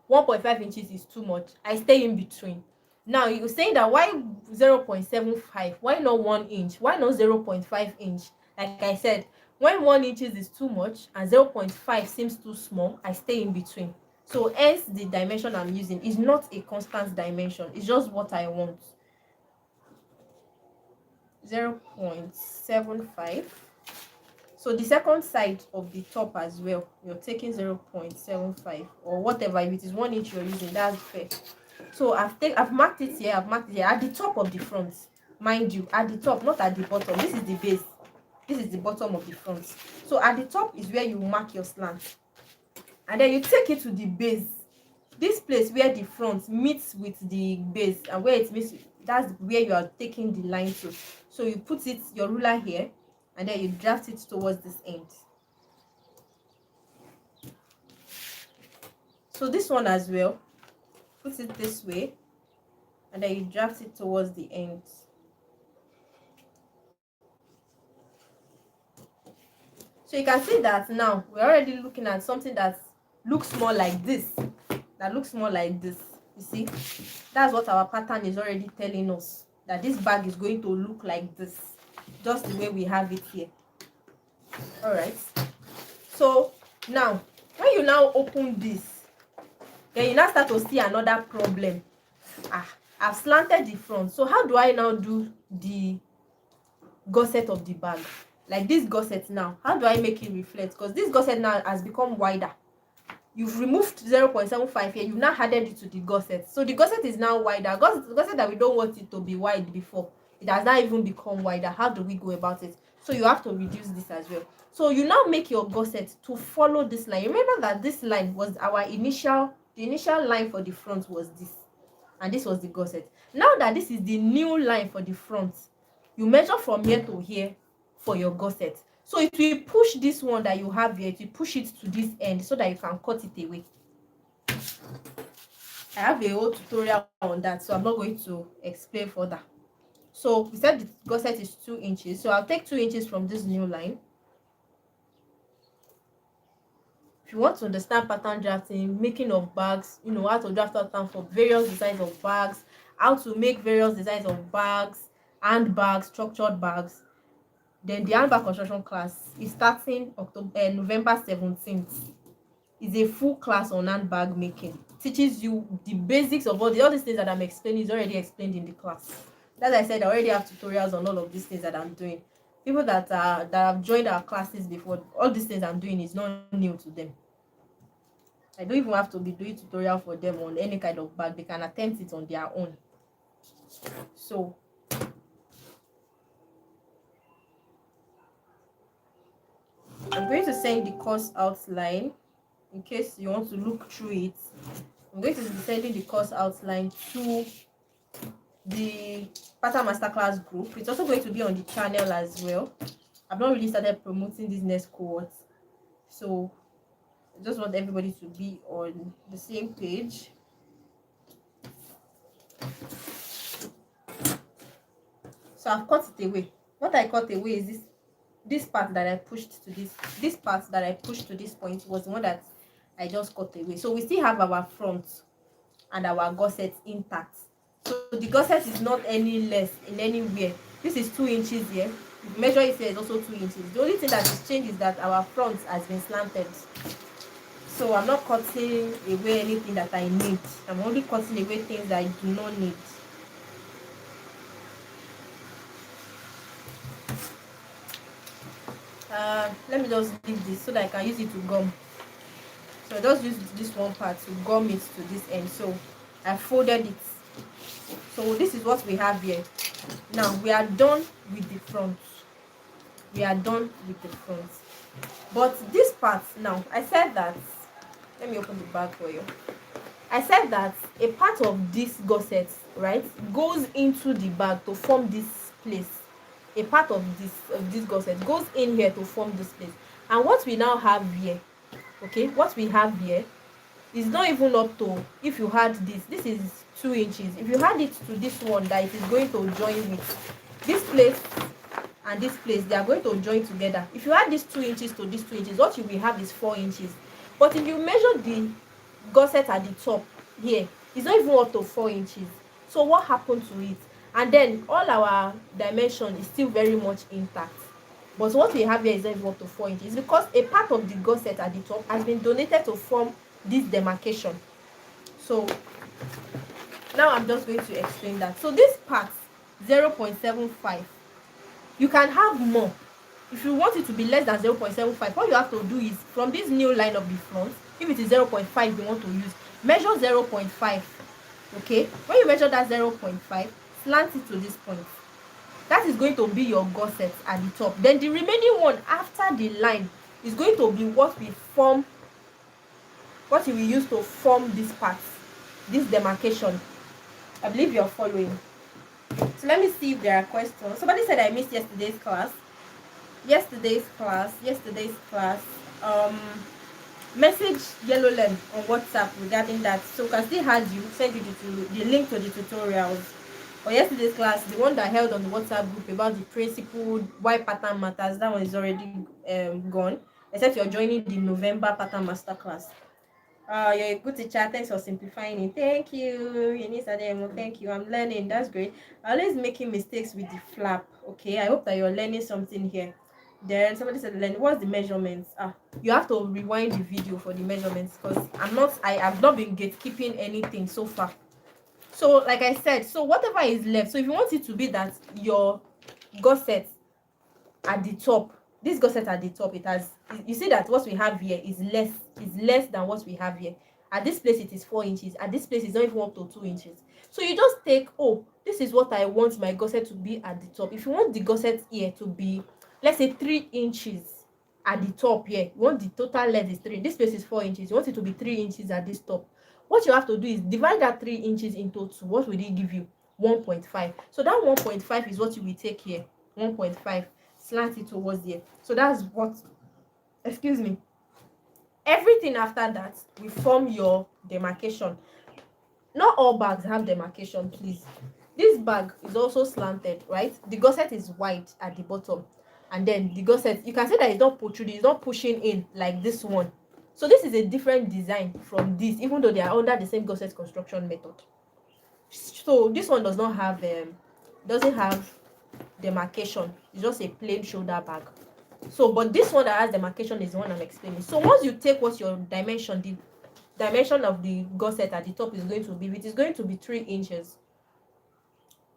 1.5 inches is too much, I stay in between. Now you're saying that why 0.75? Why not 1 inch? Why not 0.5 inch? Like I said, when 1 inches is too much and 0.5 seems too small, I stay in between. So hence the dimension I'm using is not a constant dimension. It's just what I want. 0.75. So the second side of the top as well, you're taking 0.75 or whatever. If it is 1 inch you're using, that's fair. So I've marked it here. I've marked it here at the top of the front, mind you, at the top, not at the bottom. This is the base, this is the bottom of the front. So at the top is where you mark your slant, and then you take it to the base, this place where the front meets with the base, and where it meets, that's where you are taking the line to. So you put it, your ruler here, and then you draft it towards this end. So this one as well, put it this way, and then you draft it towards the end. So you can see that now we're already looking at something that looks more like this, you see. That's what our pattern is already telling us, that this bag is going to look like this, just the way we have it here. All right, so now when you now open this, then you now start to see another problem. I've slanted the front, so how do I now do the gusset of the bag? Like this gusset now, how do I make it reflect? Because this gusset now has become wider. You've removed 0.75 here, you've now added it to the gusset, so the gusset is now wider. Gusset that we don't want it to be wide before, it has not even become wider. How do we go about it? So you have to reduce this as well. So you now make your gusset to follow this line. Remember that this line was our the initial line for the front was this, and this was the gusset. Now that this is the new line for the front, you measure from here to here for your gusset. So if you push this one that you have here, you push it to this end so that you can cut it away. I have a whole tutorial on that, so I'm not going to explain further. So we said the gusset is 2 inches, so I'll take 2 inches from this new line. If you want to understand pattern drafting, making of bags, you know how to draft pattern for various designs of bags, how to make various designs of bags, handbags, structured bags, then the handbag construction class is starting November 17th. It's a full class on handbag making. Teaches you the basics of all these things that I'm explaining is already explained in the class. As I said, I already have tutorials on all of these things that I'm doing. People that have joined our classes before, all these things I'm doing is not new to them. I don't even have to be doing tutorial for them on any kind of bag. They can attempt it on their own. So I'm going to send the course outline in case you want to look through it. I'm going to be sending the course outline to the pattern masterclass group. It's also going to be on the channel as well. I've not really started promoting this next cohort, so I just want everybody to be on the same page. So I've cut it away. What I cut away is this part that I pushed to this part that I pushed to this point was the one that I just cut away. So we still have our front and our gusset intact. So the gusset is not any less in anywhere. This is 2 inches here. If you measure it here, it's also 2 inches. The only thing that is changed is that our front has been slanted. So I'm not cutting away anything that I need. I'm only cutting away things that I do not need. Let me just leave this so that I can use it to gum. So I just use this one part to gum it to this end. So I folded it. So this is what we have here. Now we are done with the front. But this part now, I said that, let me open the bag for you. I said that a part of this gusset, right, goes into the bag to form this place. A part of this gusset goes in here to form this place. And what we now have here, okay, what we have here is not even up to, if you had this is 2 inches. If you had it to this one that it is going to join with this place and this place, they are going to join together. If you add this 2 inches to this 2 inches, what you will have is 4 inches. But if you measure the gusset at the top here, it's not even up to 4 inches. So what happened to it? And then all our dimension is still very much intact. But what we have here is not even up to 4 inches because a part of the gusset at the top has been donated to form this demarcation. So now I'm just going to explain that. So this part 0.75, you can have more. If you want it to be less than 0.75, what you have to do is from this new line of the front, if it is 0.5 you want to use, measure 0.5 Okay, when you measure that 0.5, slant it to this point. That is going to be your gusset at the top. Then the remaining one after the line is going to be what we form, what you will use to form this part, this demarcation. I believe you're following. So let me see if there are questions. Somebody said I missed yesterday's class. Yesterday's class. Message Yellow Len on WhatsApp regarding that. So can still have you send you the link to the tutorials. For yesterday's class, the one that I held on the WhatsApp group about the principle why pattern matters, that one is already gone. Except you're joining the November pattern masterclass. You're a good teacher. Thanks for simplifying it. Thank you. Thank you. I'm learning. That's great. I'm always making mistakes with the flap. Okay. I hope that you're learning something here. Then somebody said, "Learn what's the measurements?" You have to rewind the video for the measurements because I have not been gatekeeping anything so far. So like I said, so whatever is left. So if you want it to be that your gusset at the top, this gusset at the top, it has, you see that what we have here is less than what we have here. At this place it is 4 inches, at this place it's not even up to 2 inches. So you just take, oh, this is what I want my gusset to be at the top. If you want the gusset here to be, let's say 3 inches at the top here, you want the total length is 3, this place is 4 inches, you want it to be 3 inches at this top. What you have to do is divide that 3 inches into 2. What will it give you? 1.5. So that 1.5 is what you will take here. 1.5, slant it towards here. So that's what, excuse me, everything after that will form your demarcation. Not all bags have demarcation, please. This bag is also slanted, right? The gusset is wide at the bottom, and then the gusset, you can see that it's not protruding, it's not pushing in like this one. So this is a different design from this, even though they are under the same gusset construction method. So this one does not have doesn't have demarcation. It's just a plain shoulder bag. So but this one that has demarcation is the one I'm explaining. So once you take what your dimension, the dimension of the gusset at the top is going to be, it is going to be 3 inches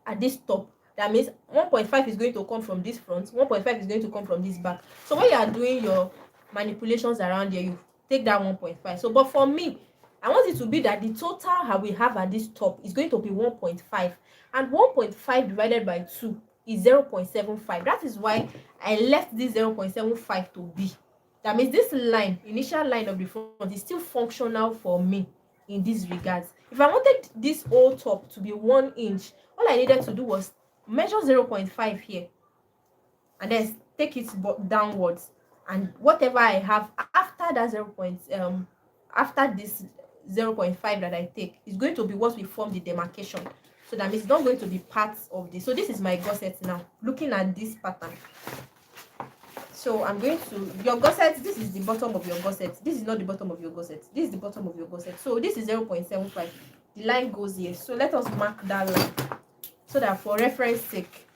at this top. That means 1.5 is going to come from this front, 1.5 is going to come from this back. So when you are doing your manipulations around here, you take that 1.5. So but for me, I want it to be that the total how we have at this top is going to be 1.5, and 1.5 divided by 2 is 0.75. That is why I left this 0.75 to be. That means this line, initial line of the front, is still functional for me in this regards. If I wanted this whole top to be 1 inch, all I needed to do was measure 0.5 here and then take it downwards, and whatever I have after that after this 0.5 that I take is going to be what we form the demarcation. So that means it's not going to be parts of this. So this is my gusset now, looking at this pattern. So I'm going to, your gusset, this is the bottom of your gusset. This is not the bottom of your gusset. This is the bottom of your gusset. So this is 0.75. The line goes here. So let us mark that line so that for reference sake,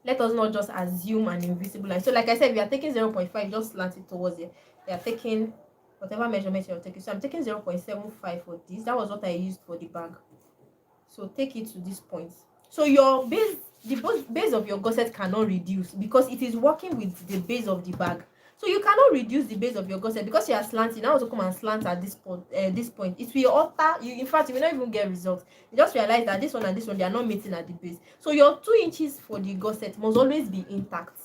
let us not just assume an invisible line. So like I said, we are taking 0.5, just slant it towards here. We are taking whatever measurement you're taking. So I'm taking 0.75 for this. That was what I used for the bag. So take it to this point. So your base, the base of your gusset cannot reduce because it is working with the base of the bag. So you cannot reduce the base of your gusset because you are slanting. Now also come and slant at this point. It will alter you. In fact, you will not even get results. You just realize that this one and this one, they are not meeting at the base. So your 2 inches for the gusset must always be intact.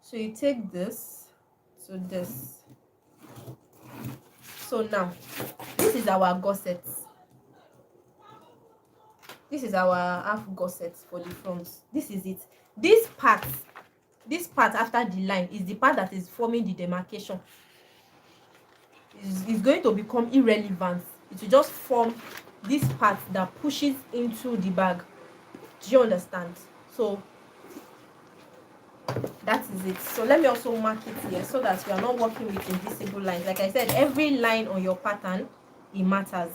So you take this to this. So now this is our gusset. This is our half gusset for the front. This is it. This part after the line is the part that is forming the demarcation. Is going to become irrelevant. It will just form this part that pushes into the bag. Do you understand? So that is it. So let me also mark it here so that we are not working with invisible lines. Like I said, every line on your pattern, it matters.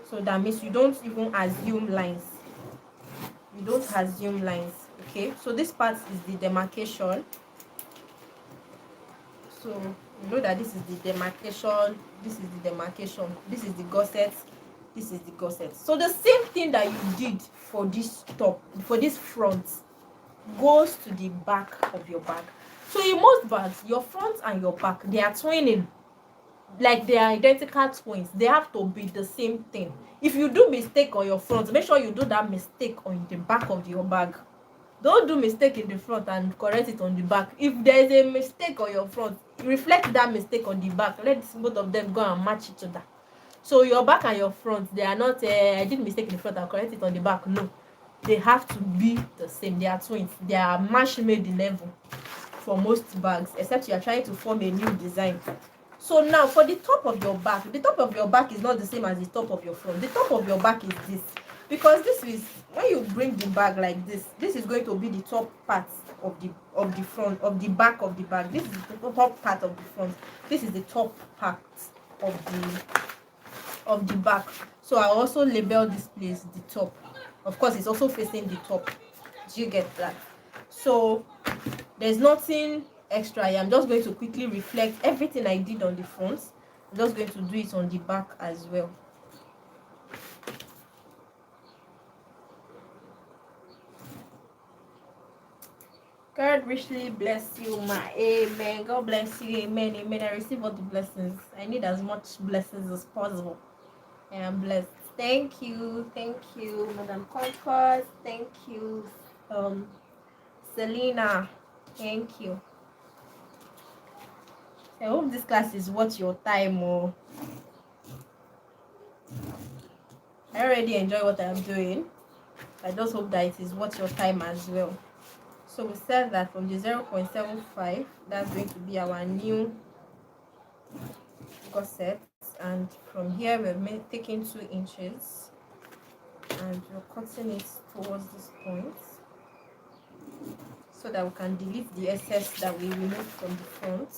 So that means you don't even assume lines. You don't assume lines. Okay, so this part is the demarcation. So you know that this is the demarcation, this is the demarcation, this is the gusset, this is the gusset. So the same thing that you did for this top, for this front, goes to the back of your bag. So in most bags, your front and your back, they are twinning. like they are identical twins, they have to be the same thing. If you do mistake on your front, make sure you do that mistake on the back of your bag. Don't do mistake in the front and correct it on the back. If there is a mistake on your front, reflect that mistake on the back. Let both of them go and match each other. So your back and your front, they are not I did mistake in the front, I'll correct it on the back. No, they have to be the same. They are twins. They are match made in level for most bags, except you are trying to form a new design. So now for the top of your back, the top of your back is not the same as the top of your front. The top of your back is this, because this is when you bring the bag like this is going to be the top part of the front of the back of the bag. This is the top part of the front, this is the top part of the back. So I also label this place the top. Of course, it's also facing the top. Do you get that? So there's nothing extra here. I'm just going to quickly reflect everything I did on the front. I'm just going to do it on the back as well. God richly bless you, my amen. God bless you, amen, amen. I receive all the blessings. I need as much blessings as possible. I am blessed. Thank you, Madam Concord. Thank you, Selena. Thank you. I hope this class is worth your time. Or I already enjoy what I'm doing. I just hope that it is worth your time as well. So we said that from the 0.75, that's going to be our new gusset, and from here we're taking 2 inches and we're cutting it towards this point so that we can delete the excess that we removed from the front.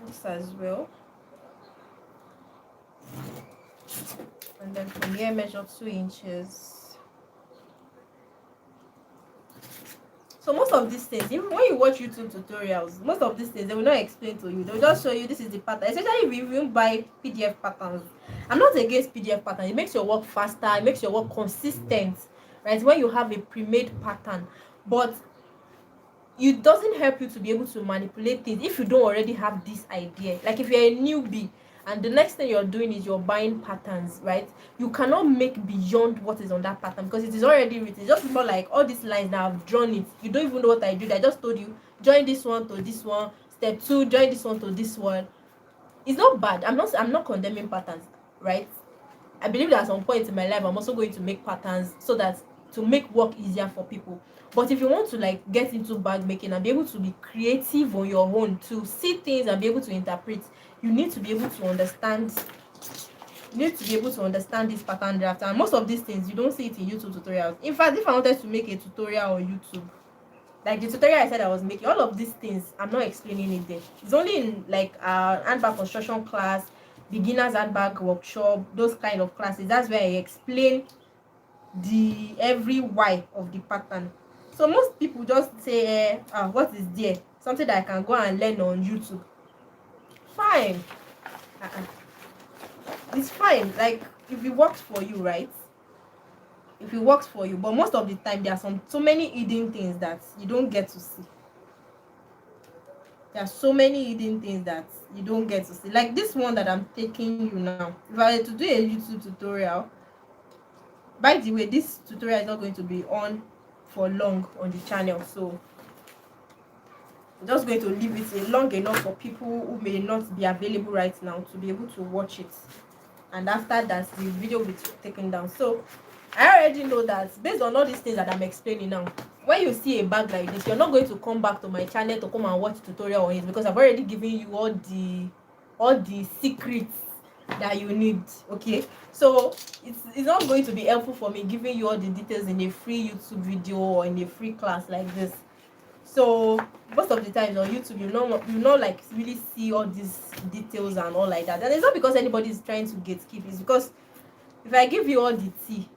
This as well, and then from here measure 2 inches. So most of these things, even when you watch YouTube tutorials, most of these things they will not explain to you. They'll just show you this is the pattern. Especially if you even buy PDF patterns. I'm not against PDF pattern. It makes your work faster. It makes your work consistent, right? When you have a pre-made pattern, but it doesn't help you to be able to manipulate things if you don't already have this idea. Like if you're a newbie and the next thing you're doing is you're buying patterns, right? You cannot make beyond what is on that pattern because it is already written. It's just not like all these lines that I've drawn it. You don't even know what I did. I just told you, join this one to this one. Step 2, join this one to this one. It's not bad. I'm not condemning patterns, right? I believe that at some point in my life, I'm also going to make patterns so that to make work easier for people. But if you want to like get into bag making and be able to be creative on your own, to see things and be able to interpret, you need to be able to understand. You need to be able to understand this pattern draft, and most of these things you don't see it in YouTube tutorials. In fact, if I wanted to make a tutorial on YouTube, like the tutorial I said I was making, all of these things I'm not explaining it there. It's only in like handbag construction class, beginners handbag workshop, those kind of classes. That's where I explain the every why of the pattern. So most people just say what is there, something that I can go and learn on YouTube. Fine. It's fine, like if it works for you, right? If it works for you, but most of the time there are so many hidden things that you don't get to see. There are so many hidden things that you don't get to see, like this one that I'm taking you now. If I were to do a YouTube tutorial, by the way, this tutorial is not going to be on for long on the channel, so I'm just going to leave it long enough for people who may not be available right now to be able to watch it, and after that the video will be taken down. So I already know that based on all these things that I'm explaining now, when you see a bag like this, you're not going to come back to my channel to come and watch tutorial on it, because I've already given you all the secrets that you need. Okay, so it's not going to be helpful for me giving you all the details in a free YouTube video or in a free class like this. So most of the times on YouTube, you know like really see all these details and all like that. And it's not because anybody is trying to gatekeep. It's because if I give you all the tea,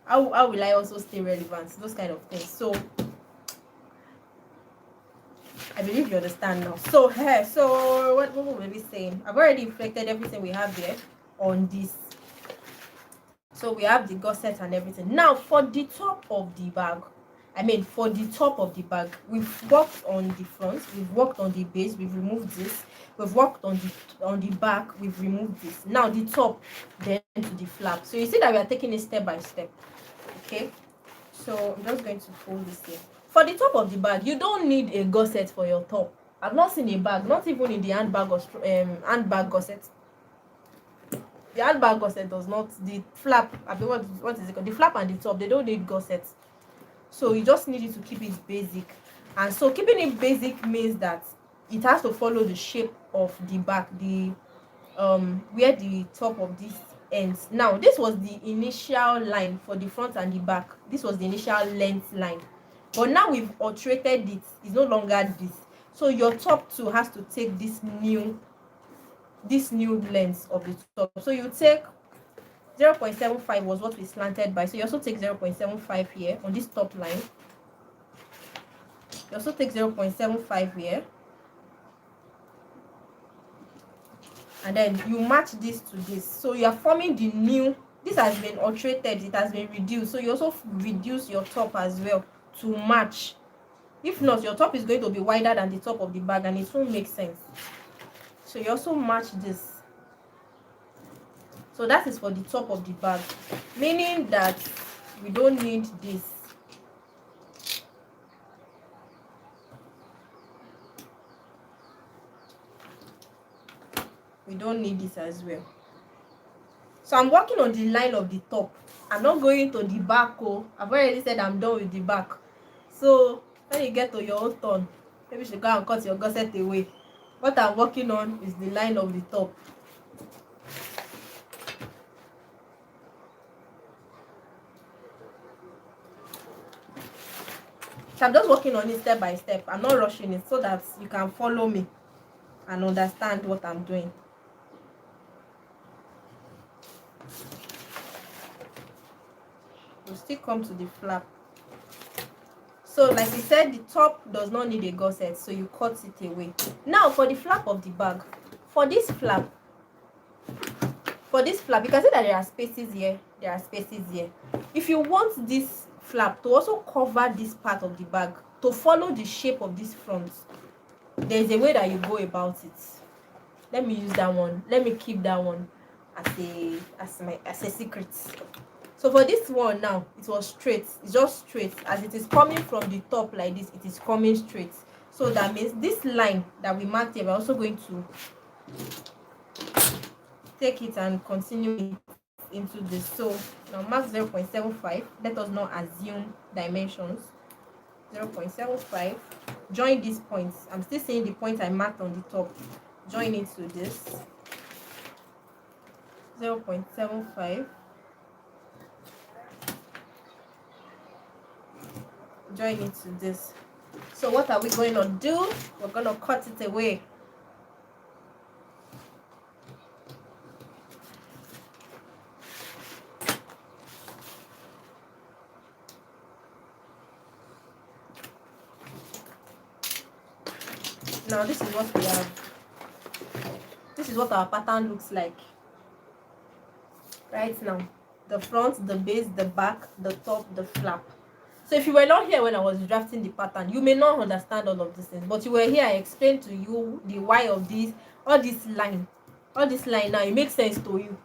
how will I also stay relevant? Those kind of things. So I believe you understand now. So here, so what were we saying? I've already reflected everything we have there on this. So we have the gusset and everything. Now for the top of the bag, for the top of the bag, we've worked on the front, we've worked on the base, we've removed this. we've worked on the back, we've removed this. Now the top, then to the flap. So you see that we are taking it step by step. Okay, so I'm just going to fold this here. For the top of the bag, you don't need a gusset for your top. I've not seen a bag, not even in the handbag or handbag gusset. The handbag gusset does not, the flap, I mean, what is it called? The flap and the top, they don't need gussets. So you just need it to keep it basic. And so keeping it basic means that it has to follow the shape of the back, the where the top of this ends. Now this was the initial line for the front and the back. This was the initial length line, but now we've alterated it. It's no longer this. So your top too has to take this new length of the top. So you take 0.75 was what we slanted by, so you also take 0.75 here on this top line. You also take 0.75 here, and then you match this to this. So you are forming the new, this has been alterated, it has been reduced, so you also reduce your top as well to match. If not, your top is going to be wider than the top of the bag and it won't make sense. So you also match this. So that is for the top of the bag, meaning that we don't need this. We don't need this as well. So I'm working on the line of the top. I'm not going to the back. Oh, I've already said I'm done with the back. So when you get to your own turn, maybe you should go and cut your gusset away. What I'm working on is the line of the top. So I'm just working on it step by step. I'm not rushing it so that you can follow me and understand what I'm doing. We'll still come to the flap. So like we said, the top does not need a gusset, so you cut it away. Now for the flap of the bag, for this flap, you can see that there are spaces here, there are spaces here. If you want this flap to also cover this part of the bag, to follow the shape of this front, there's a way that you go about it. Let me use that one. Let me keep that one as a secret. So for this one now, it was straight. It's just straight. As it is coming from the top like this, it is coming straight. So that means this line that we marked here, we're also going to take it and continue it into this. So now mark 0.75. Let us not assume dimensions. 0.75. Join these points. I'm still saying the point I marked on the top. Join it to this. 0.75. Join it to this. So what are we going to do? We're going to cut it away. Now this is what we have. This is what our pattern looks like right now. The front, the base, the back, the top, the flap. So if you were not here when I was drafting the pattern, you may not understand all of these things, but you were here, I explained to you the why of this, all this line now, it makes sense to you.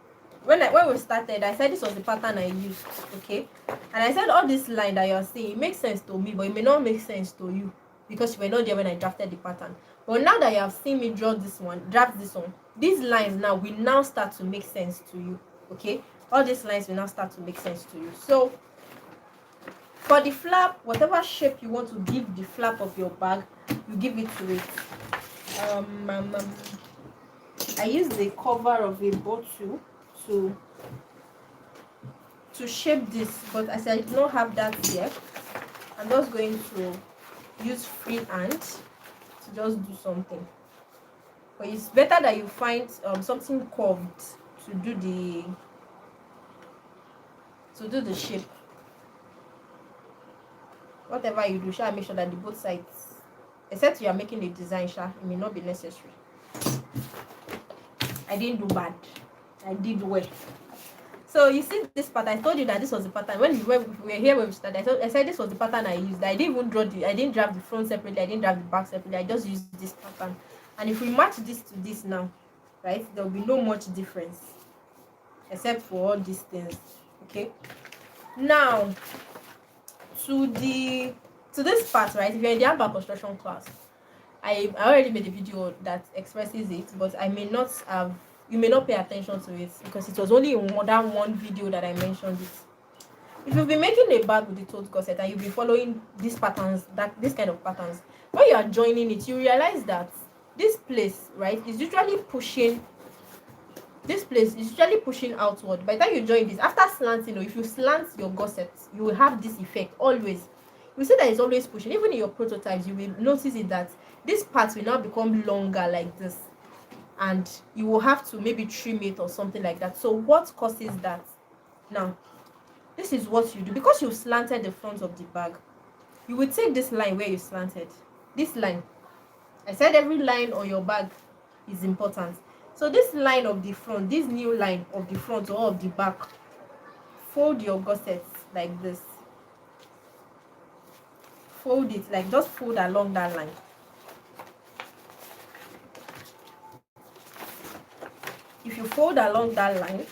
When we started, I said this was the pattern I used, okay? And I said all this line that you're seeing, it makes sense to me, but it may not make sense to you because you were not there when I drafted the pattern. But now that you have seen me draft this one, these lines now will now start to make sense to you, okay? All these lines will now start to make sense to you. So for the flap, whatever shape you want to give the flap of your bag, you give it to it. I use the cover of a bottle to shape this, but as I do not have that yet, I'm just going to use free hand to just do something. But it's better that you find something curved to do the shape. Whatever you do, shall make sure that the both sides, except you are making a design, it may not be necessary. I didn't do bad. I did well. So you see this pattern. I told you that this was the pattern when we were here when we started. I said this was the pattern I used. I didn't even draft the front separately. I didn't draft the back separately. I just used this pattern. And if we match this to this now, right, there will be no much difference except for all these things. Okay, now to this part, right? If you're in the handbag construction class, I already made a video that expresses it, but I may not have, you may not pay attention to it because it was only in more than one video that I mentioned it. If you've been making a bag with the Tote gusset and you've been following these patterns, that this kind of patterns, when you are joining it, you realize that this place, right, is usually pushing, this place is usually pushing outward. By the time you join this, after slanting, or if you slant your gusset, you will have this effect always. You see that it's always pushing. Even in your prototypes, you will notice it that this part will now become longer like this, and you will have to maybe trim it or something like that. So what causes that? Now, this is what you do. Because you slanted the front of the bag, you will take this line where you slanted, this line. I said every line on your bag is important. So this line of the front, this new line of the front or of the back, fold your gusset like this. Fold it, like just fold along that line. If you fold along that line,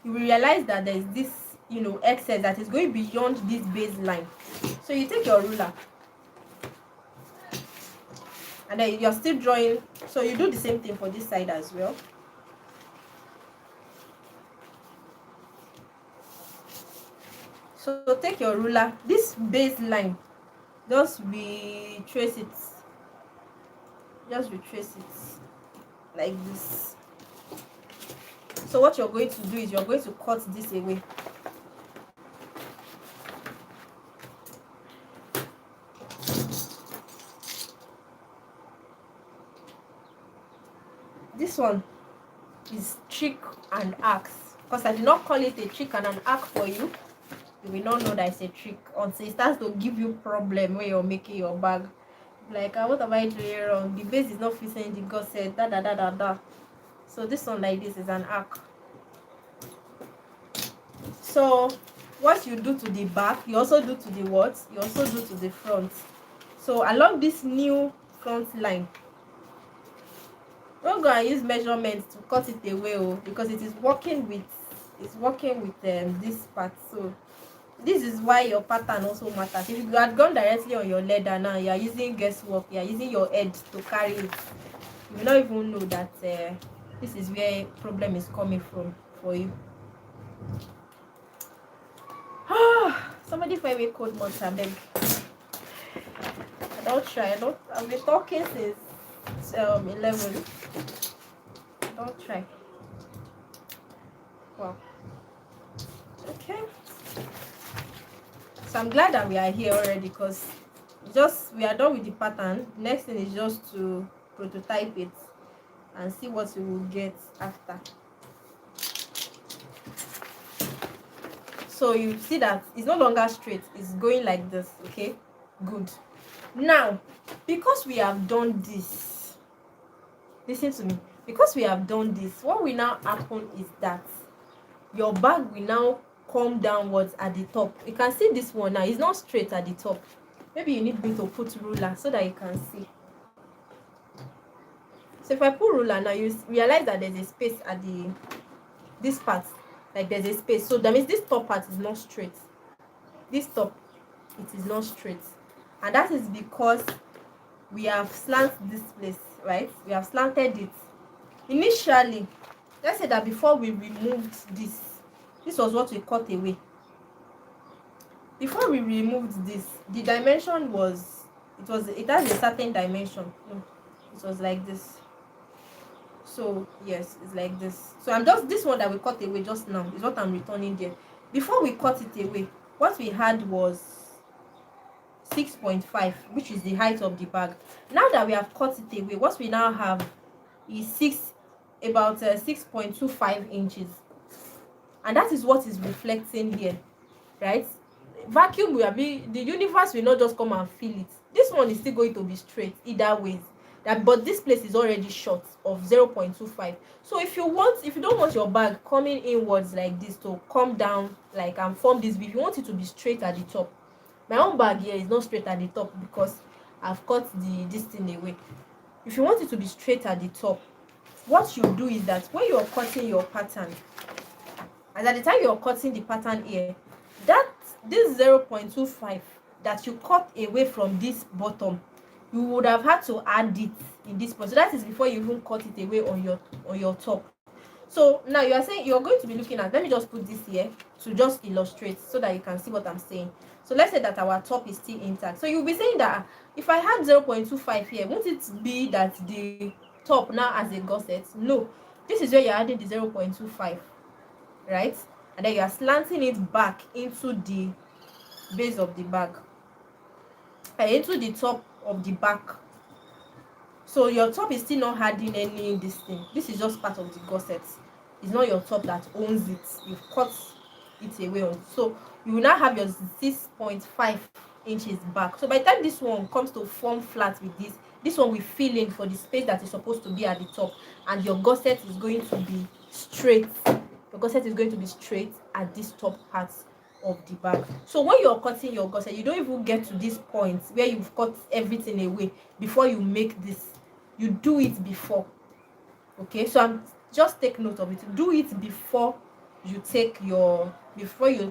you will realize that there is this, you know, excess that is going beyond this baseline. So you take your ruler and then you're still drawing. So you do the same thing for this side as well. So take your ruler, this baseline, just retrace it. Just retrace it like this. So what you're going to do is you're going to cut this away. This one is trick and axe, because I did not call it a trick and an axe for you. You will not know that it's a trick until it starts to give you problem when you're making your bag. Like, what am I doing wrong? The base is not fitting the gusset, da da da da da. So this one like this is an arc. So what you do to the back, you also do to the what? You also do to the front. So along this new front line, don't go and use measurement to cut it away, because it is working with this part. So this is why your pattern also matters. If you had gone directly on your leather now, you are using guesswork, you are using your head to carry it, you will not even know that this is where problem is coming from for you. Somebody find me cold monster, beg. Don't try. I've been talking since 11. Don't try. Wow. Okay. So I'm glad that we are here already, because we are done with the pattern. Next thing is just to prototype it and see what we will get after. So you see that it's no longer straight, it's going like this. Okay, good. Now, because we have done this, listen to me, because we have done this, what will now happen is that your bag will now come downwards at the top. You can see this one now, it's not straight at the top. Maybe you need me to put ruler so that you can see. So if I put ruler now, you realize that there's a space at this part, like there's a space. So that means this top part is not straight. This top, it is not straight, and that is because we have slanted this place, right? We have slanted it initially. Let's say that before we removed this was what we cut away. Before we removed this, the dimension was, it has a certain dimension. No, it was like this. So yes, it's like this. So I'm just, this one that we cut away just now is what I'm returning there. Before we cut it away, what we had was 6.5, which is the height of the bag. Now that we have cut it away, what we now have is about 6.25 inches, and that is what is reflecting here, right? Vacuum will be, the universe will not just come and fill it. This one is still going to be straight either ways, but this place is already short of 0.25. So if you don't want your bag coming inwards like this to come down like and form this V, if you want it to be straight at the top, my own bag here is not straight at the top because I've cut this thing away. if you want it to be straight at the top, what you do is that when you're cutting your pattern, and at the time you're cutting the pattern here, that this 0.25 that you cut away from this bottom, you would have had to add it in this point. So that is before you even cut it away on your top. So now you are saying you're going to be looking at, let me just put this here to just illustrate so that you can see what I'm saying. So let's say that our top is still intact. So you'll be saying that if I had 0.25 here, won't it be that the top now has a gusset? No, this is where you're adding the 0.25, right? And then you are slanting it back into the base of the bag, into the top of the back. So your top is still not adding any this thing. This is just part of the gusset. It's not your top that owns it. You've cut it away on. So you will now have your 6.5 inches back. So by the time this one comes to form flat with this one will fill in for the space that is supposed to be at the top, and your gusset is going to be straight. Your gusset is going to be straight at this top part of the bag. So when you're cutting your gusset, you don't even get to this point where you've cut everything away before you make this. You do it before. Okay, so just take note of it. Do it before you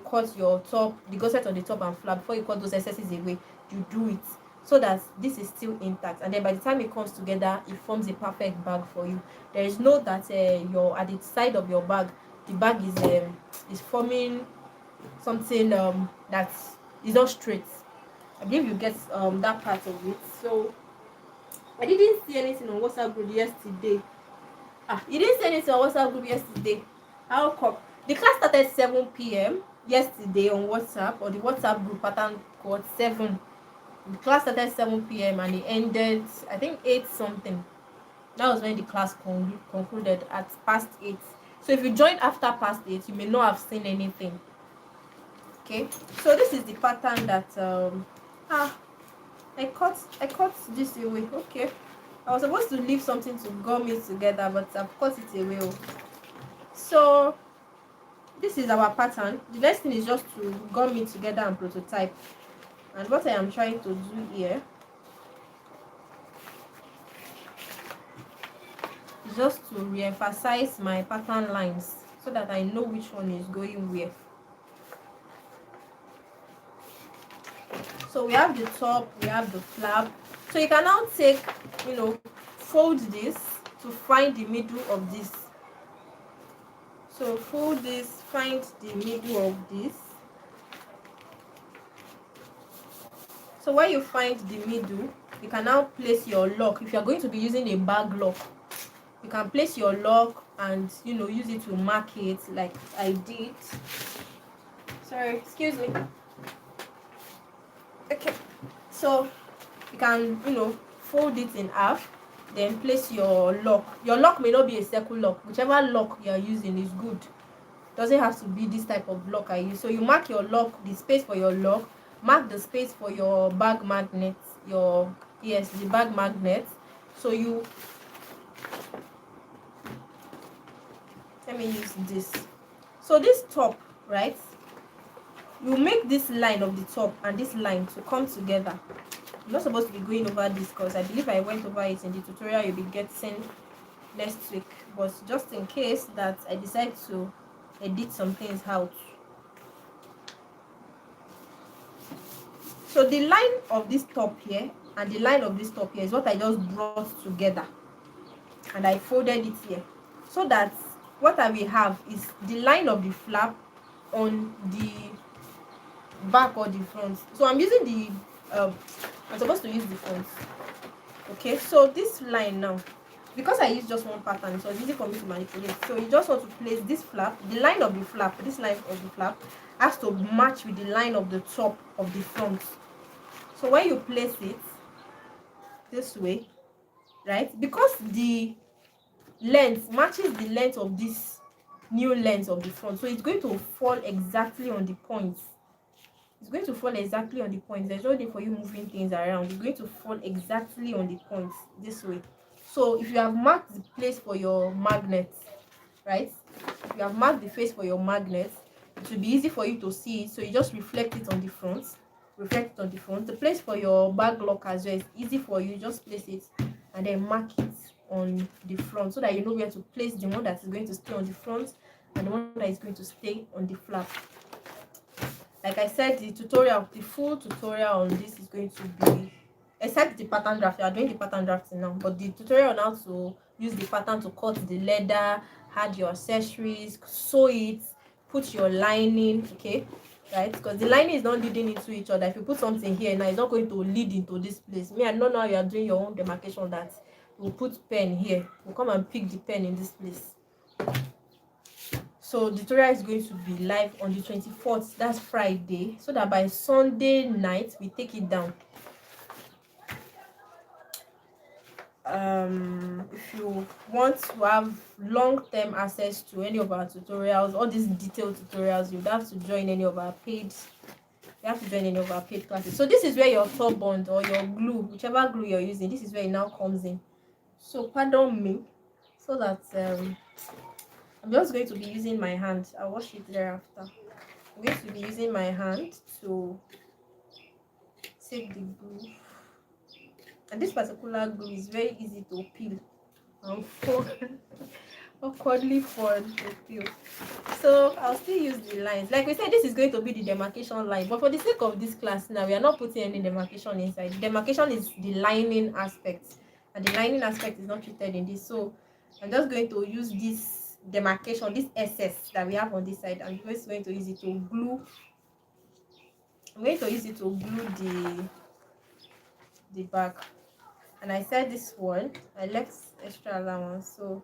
cut your top, the gusset on the top and flap. Before you cut those excesses away, you do it so that this is still intact, and then by the time it comes together, it forms a perfect bag for you. There is no that you're at the side of your bag, the bag is forming something that is not straight. I believe you get that part of it. So I didn't see anything on WhatsApp group yesterday. You didn't see anything on WhatsApp group yesterday? How come? The class started 7 p.m. yesterday on WhatsApp, or the WhatsApp group pattern code 7. The class started 7 p.m. and it ended, I think, 8 something. That was when the class concluded at past 8. So if you joined after past 8, you may not have seen anything. Okay, so this is the pattern that I cut this away. Okay, I was supposed to leave something to gum it together, but I've cut it away. So this is our pattern. The next thing is just to gum it together and prototype. And what I am trying to do here is just to re-emphasize my pattern lines so that I know which one is going where. So we have the top, we have the flap. So you can now take, fold this to find the middle of this. So fold this, find the middle of this. So when you find the middle, you can now place your lock. If you are going to be using a bag lock, you can place your lock and use it to mark it like I did. Sorry, excuse me. Okay, so you can fold it in half, then place your lock. Your lock may not be a circle lock. Whichever lock you are using is good. Doesn't have to be this type of lock I use. So you mark your lock, the space for your lock, mark the space for your bag magnet, the bag magnet. So let me use this. So this top, right, you make this line of the top and this line to come together. I'm not supposed to be going over this because I believe I went over it in the tutorial you'll be getting next week, but just in case that I decide to edit some things out. So the line of this top here and the line of this top here is what I just brought together, and I folded it here, so that what I will have is the line of the flap on the back or the front. So I'm using the I'm supposed to use the front. Okay, so this line now, because I use just one pattern, so it's easy for me to manipulate. So you just want to place this flap, the line of the flap, this line of the flap has to match with the line of the top of the front. So when you place it this way, right, because the length matches the length of this new length of the front, so it's going to fall exactly on the points. It's going to fall exactly on the points. There's no need for you moving things around. It's going to fall exactly on the points this way. So if you have marked the place for your magnet, right, if you have marked the face for your magnet, it will be easy for you to see it. So you just reflect it on the front. The place for your bag lock as well is easy for you. Just place it and and then mark it on the front so that you know where to place the one that is going to stay on the front and the one that is going to stay on the flap. Like I said, the full tutorial on this is going to be, except the pattern draft. You are doing the pattern drafting now, but the tutorial on how to use the pattern to cut the leather, add your accessories, sew it, put your lining, okay, right? Because the lining is not leading into each other. If you put something here now, it's not going to lead into this place. Me, I don't know how you are doing your own demarcation, that we'll put pen here, we'll come and pick the pen in this place. So the tutorial is going to be live on the 24th, that's Friday, so that by Sunday night we take it down. If you want to have long-term access to any of our tutorials, all these detailed tutorials, you have to join any of our paid classes. So this is where your top bond or your glue, whichever glue you're using, this is where it now comes in. So pardon me, so that I'm just going to be using my hand. I'll wash it thereafter. I'm going to be using my hand to take the glue, and this particular glue is very easy to peel and awkwardly fun to peel. So I'll still use the lines. Like we said, this is going to be the demarcation line, but for the sake of this class now, we are not putting any demarcation inside. The demarcation is the lining aspect, and the lining aspect is not treated in this. So I'm just going to use this demarcation, this SS that we have on this side. I'm just going to use it to glue. I'm going to use it to glue the back. And I said this one, I left extra allowance, so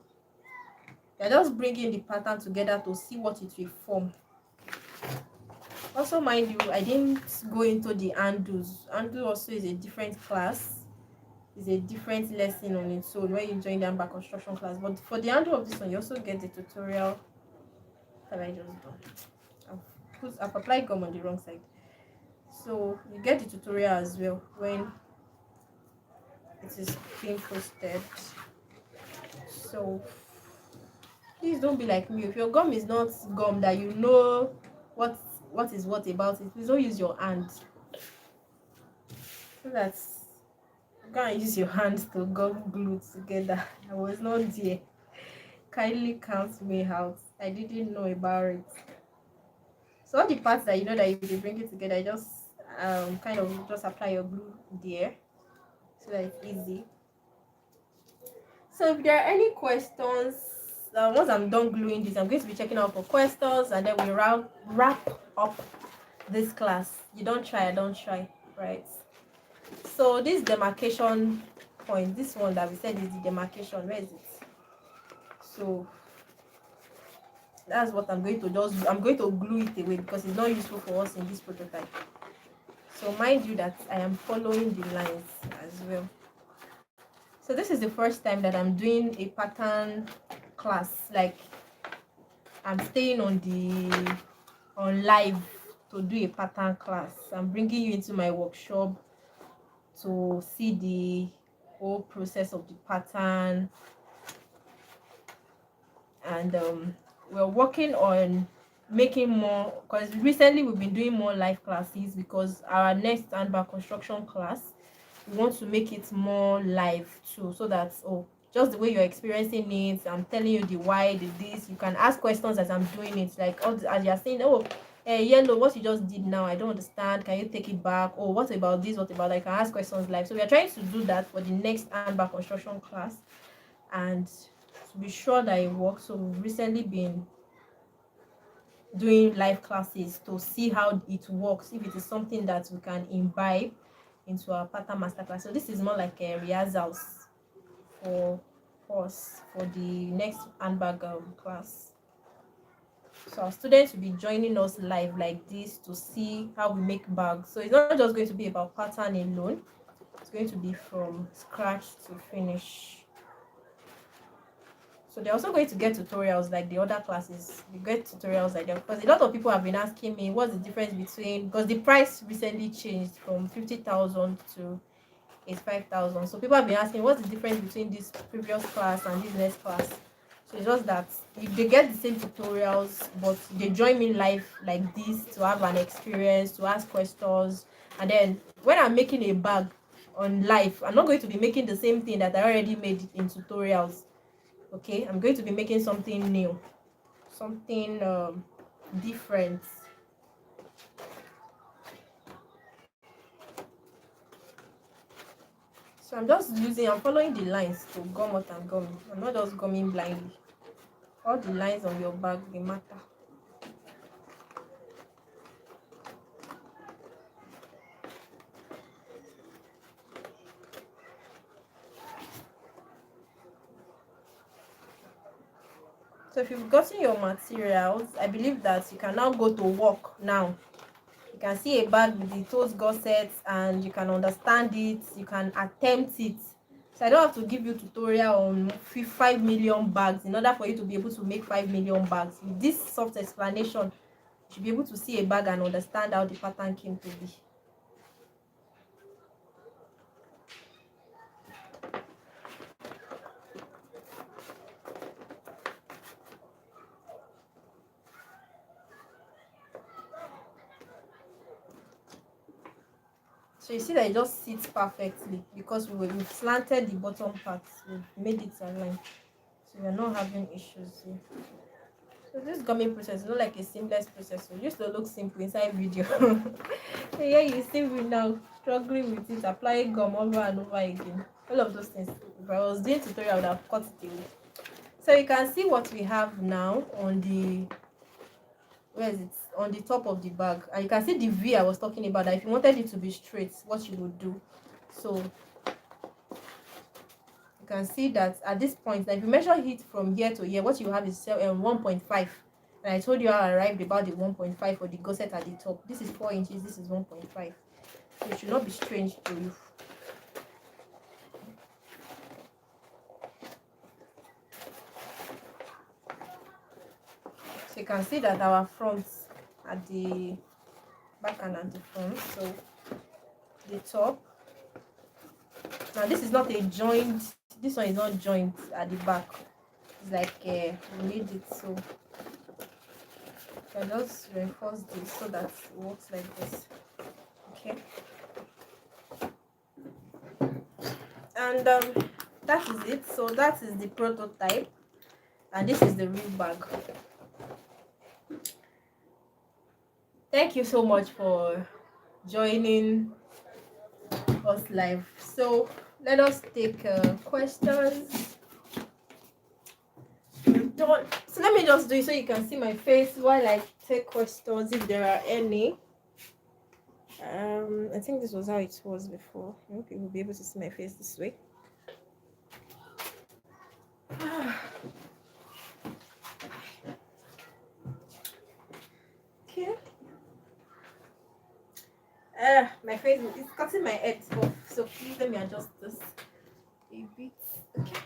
you're just bringing the pattern together to see what it will form. Also, mind you, I didn't go into the handles. Handle also is a different class, is a different lesson on its own when you join the handbag construction class. But for the handle of this one, you also get the tutorial. Have I just done? I've applied gum on the wrong side, so you get the tutorial as well when it is being posted. So please don't be like me. If your gum is not gum that you know what is what about it, please don't use your hand, so that you can't use your hands to gum glue together. I was not there. Kindly count me out. I didn't know about it. So all the parts that you know that you will bring it together, just kind of just apply your glue there so that it's easy. So if there are any questions, once I'm done gluing this, I'm going to be checking out for questions, and then we wrap up this class. You don't try, I don't try, right? So this demarcation point, this one that we said is the demarcation, where is it? So that's what I'm going to glue it away because it's not useful for us in this prototype. So mind you that I am following the lines as well. So this is the first time that I'm doing a pattern class, like I'm staying on live to do a pattern class. I'm bringing you into my workshop to see the whole process of the pattern, and we're working on making more, because recently we've been doing more live classes, because our next handbag construction class, we want to make it more live too, so that just the way you're experiencing it, I'm telling you the why, the this, you can ask questions as I'm doing it, like as you're saying, yellow, what you just did now, I don't understand, can you take it back, what about this, what about that? I can ask questions live. So we are trying to do that for the next handbag construction class, and to be sure that it works. So we've recently been doing live classes to see how it works, if it is something that we can imbibe into our pattern masterclass. So this is more like a rehearsals for us for the next handbag class. So our students will be joining us live like this to see how we make bags. So it's not just going to be about pattern alone, it's going to be from scratch to finish. So they're also going to get tutorials like the other classes. They get tutorials like that, because a lot of people have been asking me what's the difference between, because the price recently changed from 50,000 to 85,000. So people have been asking what's the difference between this previous class and this next class. So it's just that if they get the same tutorials, but they join me live like this to have an experience, to ask questions, and then when I'm making a bag on live. I'm not going to be making the same thing that I already made in tutorials. Okay, I'm going to be making something new, something different. So I'm following the lines to gum what I'm gumming. I'm not just gumming blindly. All the lines on your bag, they matter. So if you've gotten your materials, I believe that you can now go to work now. You can see a bag with the Tote GUSSET and you can understand it, you can attempt it. So I don't have to give you tutorial on 5 million bags in order for you to be able to make 5 million bags. With this soft explanation, you should be able to see a bag and understand how the pattern came to be. So you see that it just sits perfectly because we've slanted the bottom part, we've made it align. So we're not having issues here. So this gumming process is not like a seamless process. So it used to look simple inside video. So yeah, you see me now struggling with it, applying gum over and over again. All of those things. If I was doing tutorial, I would have cut it away. So you can see what we have now on the on the top of the bag, and you can see the V I was talking about, that if you wanted it to be straight, what you would do. So you can see that at this point, now if you measure it from here to here, what you have is 1.5. And I told you I arrived about the 1.5 for the gusset at the top. This is 4 inches, this is 1.5. So it should not be strange to you. So you can see that our fronts at the back and at the front. So the top. Now this is not a joint. This one is not joint at the back. It's like we made it so. I just reinforce this so that it works like this. Okay. And that is it. So that is the prototype, and this is the real bag. Thank you so much for joining us live. So let us take questions. Done. So let me just do it so you can see my face while I take questions if there are any. I think this was how it was before. I hope you will be able to see my face this way. Okay. My face is cutting my head off, so please let me adjust this a bit. Okay.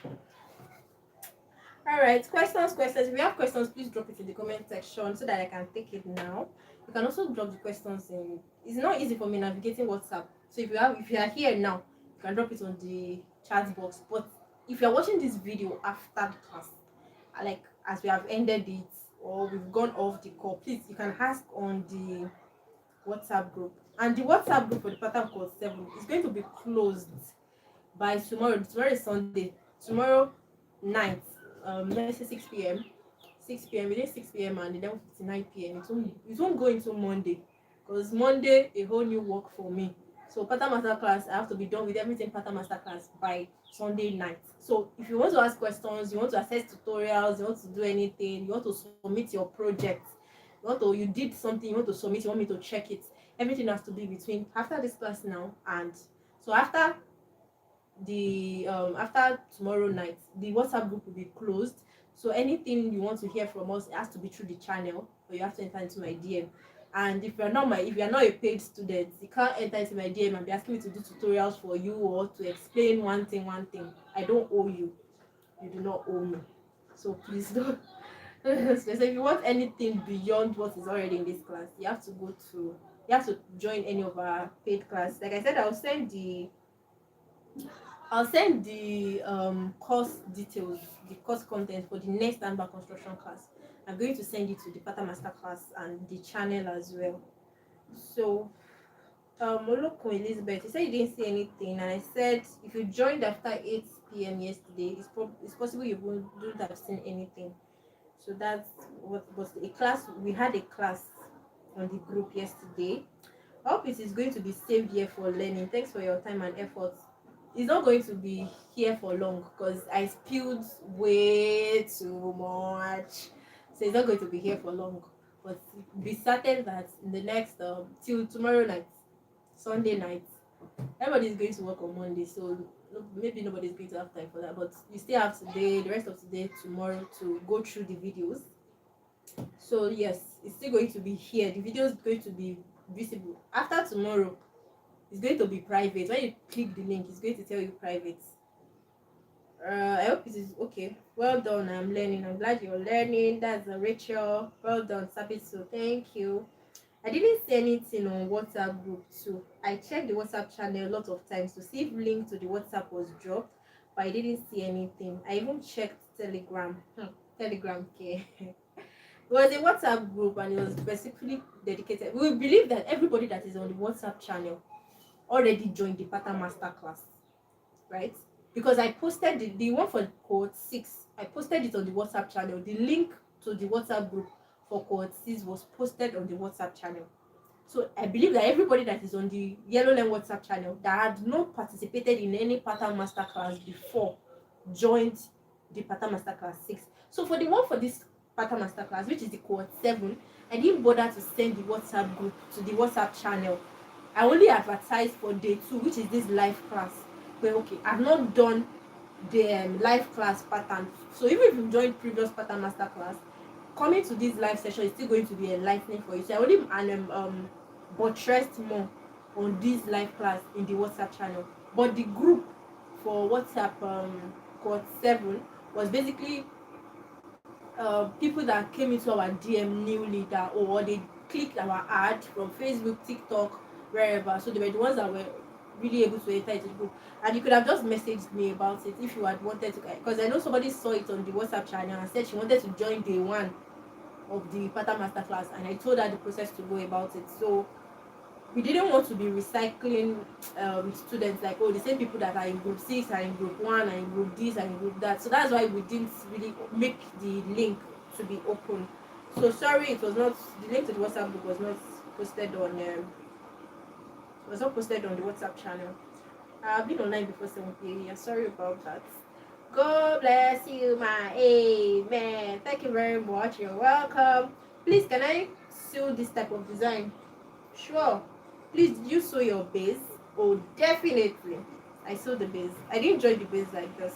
All right, questions. If you have questions, please drop it in the comment section so that I can take it now. You can also drop the questions in. It's not easy for me navigating WhatsApp, so if you are here now, you can drop it on the chat box. But if you are watching this video after the class, like as we have ended it or we've gone off the call, please you can ask on the WhatsApp group. And the WhatsApp group for the pattern code 7 is going to be closed by tomorrow. Tomorrow is Sunday. Tomorrow night, let's say 6 p.m. 6 p.m. Within 6 p.m. and 11:59 p.m. It won't go into Monday, because Monday a whole new work for me. So pattern masterclass, I have to be done with everything pattern masterclass by Sunday night. So if you want to ask questions, you want to access tutorials, you want to do anything, you want to submit your project, you did something, you want to submit, you want me to check it, everything has to be between after this class now and so after tomorrow night the WhatsApp group will be closed. So anything you want to hear from us, it has to be through the channel, or you have to enter into my DM. And if you are not a paid student, you can't enter into my DM and be asking me to do tutorials for you or to explain one thing. I don't owe you. You do not owe me. So please don't. So if you want anything beyond what is already in this class, you have to join any of our paid class. Like I said, I'll send the course details, the course content for the next handbag construction class. I'm going to send it to the pattern master class and the channel as well. So Moloko Elizabeth, you said you didn't see anything, and I said if you joined after 8 p.m. yesterday, it's possible you wouldn't have seen anything. So that's what was a class. We had a class on the group yesterday. I hope it is going to be saved here for learning. Thanks for your time and effort. It's not going to be here for long because I spilled way too much. So it's not going to be here for long. But be certain that in the next till tomorrow night, Sunday night, everybody's going to work on Monday. So maybe nobody's going to have time for that. But you still have today, the rest of today, tomorrow to go through the videos. So yes, it's still going to be here. The video is going to be visible. After tomorrow, it's going to be private. When you click the link, it's going to tell you private. I hope it is okay. Well done. I'm learning. I'm glad you're learning. That's Rachel. Well done, Sabiso. Thank you. I didn't see anything on WhatsApp group too. I checked the WhatsApp channel a lot of times to see if link to the WhatsApp was dropped, but I didn't see anything. I even checked Telegram. Telegram, okay. It was a WhatsApp group and it was specifically dedicated. We believe that everybody that is on the WhatsApp channel already joined the pattern masterclass, right? Because I posted the one for cohort 6, I posted it on the WhatsApp channel. The link to the WhatsApp group for cohort 6 was posted on the WhatsApp channel. So I believe that everybody that is on the Yellow Line WhatsApp channel that had not participated in any pattern masterclass before joined the pattern masterclass 6. So for the one for this pattern masterclass, which is the cohort 7, I didn't bother to send the WhatsApp group to the WhatsApp channel. I only advertised for day 2, which is this live class. But okay, I've not done the live class pattern. So even if you joined previous pattern masterclass, coming to this live session is still going to be enlightening for you. So I only buttressed more on this live class in the WhatsApp channel. But the group for WhatsApp cohort 7 was basically people that came into our DM newly, that or they clicked our ad from Facebook, TikTok, wherever. So they were the ones that were really able to enter into the group. And you could have just messaged me about it if you had wanted to, because I know somebody saw it on the WhatsApp channel and said she wanted to join day 1 of the pattern masterclass, and I told her the process to go about it. So we didn't want to be recycling students, like, oh, the same people that are in group 6 are in group 1 and in group this and in group that. So that's why we didn't really make the link to be open. So sorry, it was not, the link to the WhatsApp group was not posted on the WhatsApp channel. I've been online before 7 p.m. Yeah, sorry about that. God bless you, my amen. Thank you very much. You're welcome. Please, can I sew this type of design? Sure. Please, did you sew your base? Oh, definitely. I sewed the base. I didn't join the base like this.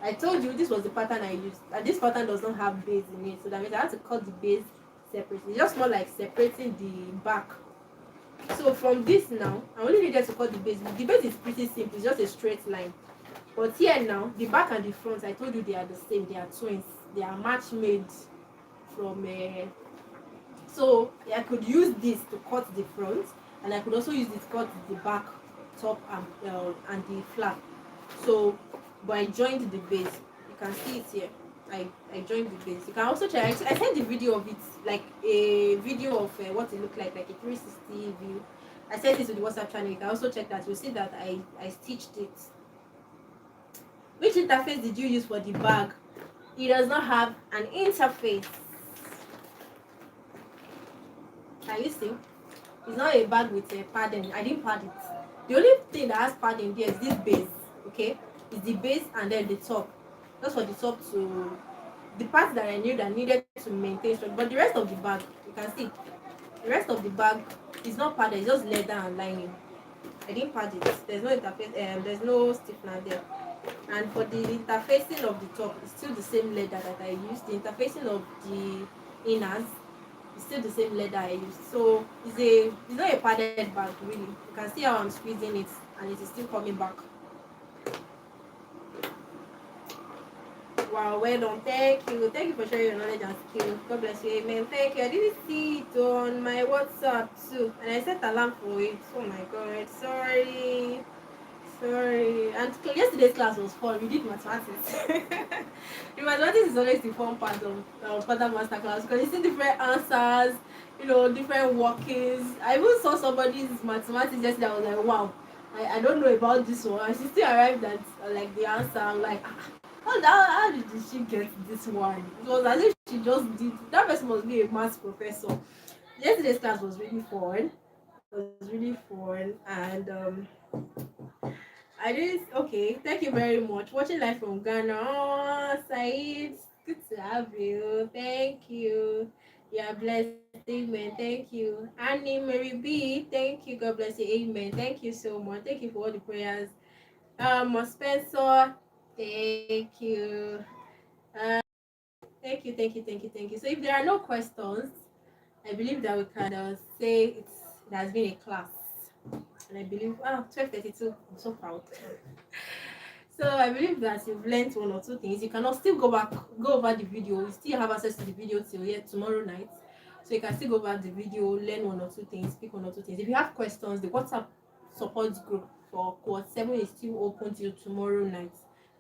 I told you this was the pattern I used. And this pattern does not have base in it. So that means I had to cut the base separately. Just more like separating the back. So from this now, I only needed to cut the base. The base is pretty simple. It's just a straight line. But here now, the back and the front, I told you they are the same. They are twins. They are match made from so I could use this to cut the front, and I could also use it to cut the back, top, and the flap. So, but I joined the base. You can see it here. I joined the base. You can also check. I sent the video of it, like a video of what it looked like a 360 view. I sent it to the WhatsApp channel. You can also check that. You'll see that I stitched it. Which interface did you use for the bag? It does not have an interface. Can you see? It's not a bag with a padding. I didn't pad it. The only thing that has padding there is this base. Okay, it's the base and then the top. Just for the top to the part that I knew that needed to maintain structure. But the rest of the bag, you can see, the rest of the bag is not padded. It's just leather and lining. I didn't pad it. There's no interface. There's no stiffener there. And for the interfacing of the top, it's still the same leather that I used. The interfacing of the inners, it's still the same leather I used. So it's not a padded bag really. You can see how I'm squeezing it and it is still coming back. Wow, well done. Thank you. Thank you for sharing your knowledge and skill. God bless you. Amen. Thank you. I didn't see it on my WhatsApp too. And I set alarm for it. Oh my god. Sorry. Sorry. And yesterday's class was fun. We did mathematics. The mathematics is always the fun part of further masterclass because you see different answers, different workings. I even saw somebody's mathematics yesterday. I was like, wow, I don't know about this one. And she still arrived at like the answer. I'm like, how did she get this one? It was as if she just did. That person must be a maths professor. Yesterday's class was really fun. It was really fun, and I did okay. Thank you very much. Watching live from Ghana. Oh, Said, good to have you. Thank you. You are blessed. Amen. Thank you. Annie Mary B. Thank you. God bless you. Amen. Thank you so much. Thank you for all the prayers. Spencer. Thank you. Thank you. So if there are no questions, I believe that we can say it has been a class. And I believe 12:32. I'm so proud. So I believe that you've learned one or two things. You cannot still go over the video. You still have access to the video till tomorrow night. So you can still go over the video, learn one or two things, pick one or two things. If you have questions, the WhatsApp support group for Quad 7 is still open till tomorrow night.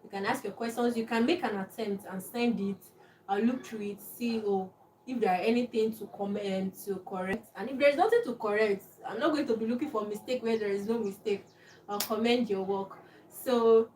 You can ask your questions. You can make an attempt and send it. I'll look through it, see if there are anything to comment, to correct. And if there's nothing to correct, I'm not going to be looking for mistake where there is no mistake. I'll commend your work. So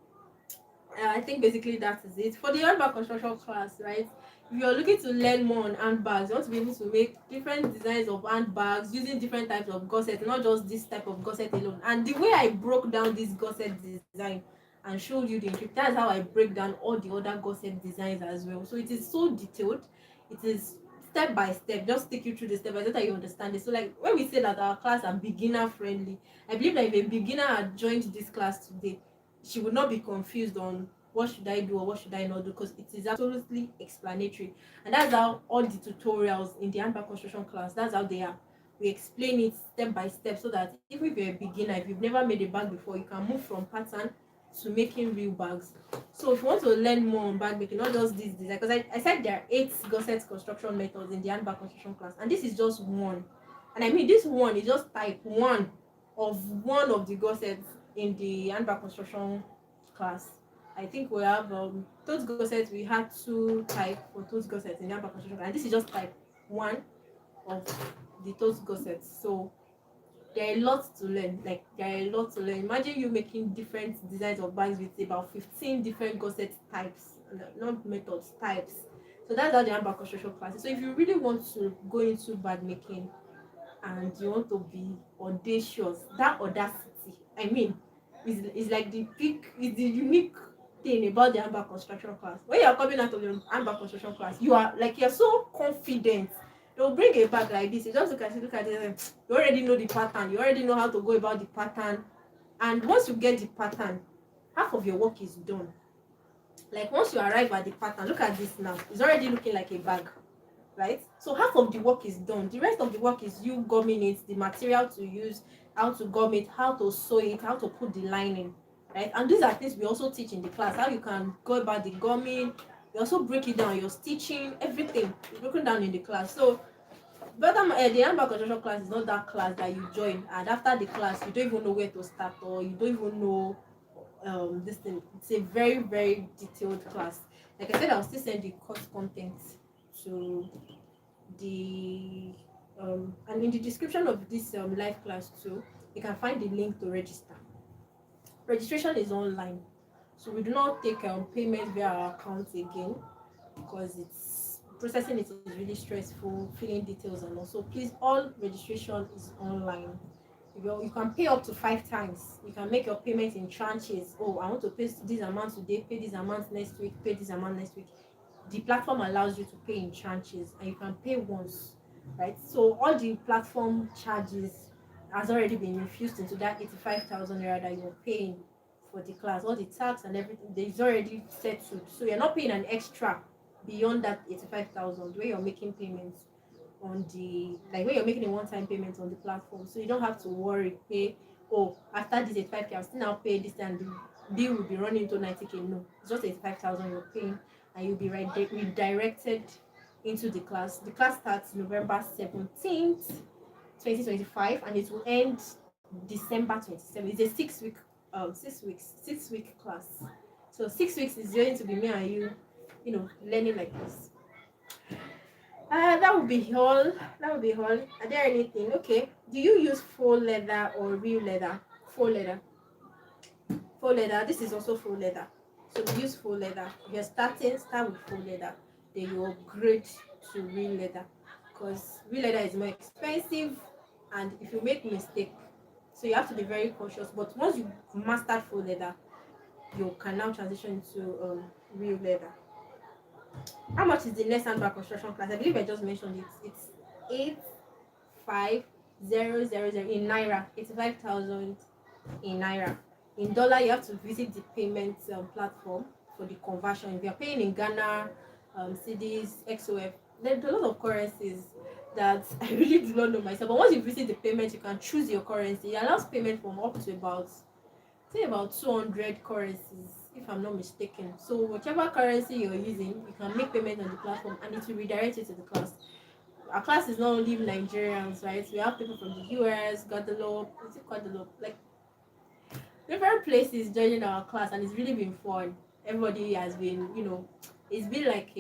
I think basically that is it for the handbag construction class, right? If you're looking to learn more on handbags, you want to be able to make different designs of handbags using different types of gusset, not just this type of gusset alone. And the way I broke down this gusset design and showed you the intrigue, that's how I break down all the other gusset designs as well. So it is so detailed. It is step by step, just take you through the step by step that you understand it. So like when we say that our class are beginner friendly, I believe that if a beginner had joined this class today, she would not be confused on what should I do or what should I not do, because it is absolutely explanatory. And that's how all the tutorials in the handbag construction class, that's how they are. We explain it step by step so that even if you're a beginner, if you've never made a bag before, you can move from pattern to making real bags. So if you want to learn more on bag making, not just this design, because I said there are 8 gusset construction methods in the handbag construction class, and this is just one. And I mean, this one is just type one of the gussets in the handbag construction class. I think we have Tote GUSSET. We had 2 type for Tote GUSSET in the handbag construction class, and this is just type 1 of the Tote GUSSET. So there are a lot to learn. Like there are a lot to learn. Imagine you making different designs of bags with about 15 different gusset types, not methods, types. So that's how the handbag construction class is. So if you really want to go into bag making and you want to be audacious, that audacity, I mean, is like is the unique thing about the handbag construction class. When you're coming out of the handbag construction class, you're so confident. They'll bring a bag like this, you just look at it, and you already know the pattern, you already know how to go about the pattern. And once you get the pattern, half of your work is done. Like once you arrive at the pattern, look at this now, it's already looking like a bag, right? So half of the work is done. The rest of the work is you gumming it, the material to use, how to gum it, how to sew it, how to put the lining, right? And these are things we also teach in the class, how you can go about the gumming. We also break it down, your stitching, everything is broken down in the class. So the handbag construction class is not that class that you join and after the class you don't even know where to start, or you don't even know this thing. It's a very, very detailed class. Like I said, I'll still send the course content to the and in the description of this live class too, you can find the link to register. Registration is online, so we do not take payment via our account again, because it's processing it is really stressful, filling details, and also please, all registration is online. You can pay up to 5 times. You can make your payment in tranches. Oh, I want to pay this amount today, pay this amount next week, pay this amount next week. The platform allows you to pay in tranches, and you can pay once, right? So all the platform charges has already been infused into that 85,000 naira that you're paying for the class. All the tax and everything is already settled, so you're not paying an extra beyond that 85,000 where you're making payments on the, like when you're making a one-time payment on the platform. So you don't have to worry, pay, oh, after this 85k I'll still now pay this, and the bill will be running to 90k. No, it's just 85,000 you're paying, and you'll be redirected into the class. The class starts November 17th 2025, and it will end December 27th. It's a 6-week 6 week class. So 6 weeks is going to be me and you, learning like this. That would be all. That would be all. Are there anything? Okay. Do you use faux leather or real leather? Faux leather. Faux leather. This is also faux leather. So we use faux leather. If you're starting, start with faux leather. Then you upgrade to real leather. Because real leather is more expensive, and if you make mistake, so you have to be very cautious. But once you master faux leather, you can now transition to real leather. How much is the next handbag construction class? I believe I just mentioned it. It's 85000 in naira. 85,000 in naira. In dollar, you have to visit the payment platform for the conversion. If you're paying in Ghana, cedis, XOF, there's a lot of currencies that I really do not know myself. But once you visit the payment, you can choose your currency. It allows payment from up to about 200 currencies, if I'm not mistaken. So whichever currency you're using, you can make payment on the platform and it will redirect you to the class. Our class is not only Nigerians, right? We have people from the US, Guadeloupe, like different places joining our class, and it's really been fun. Everybody has been, it's been like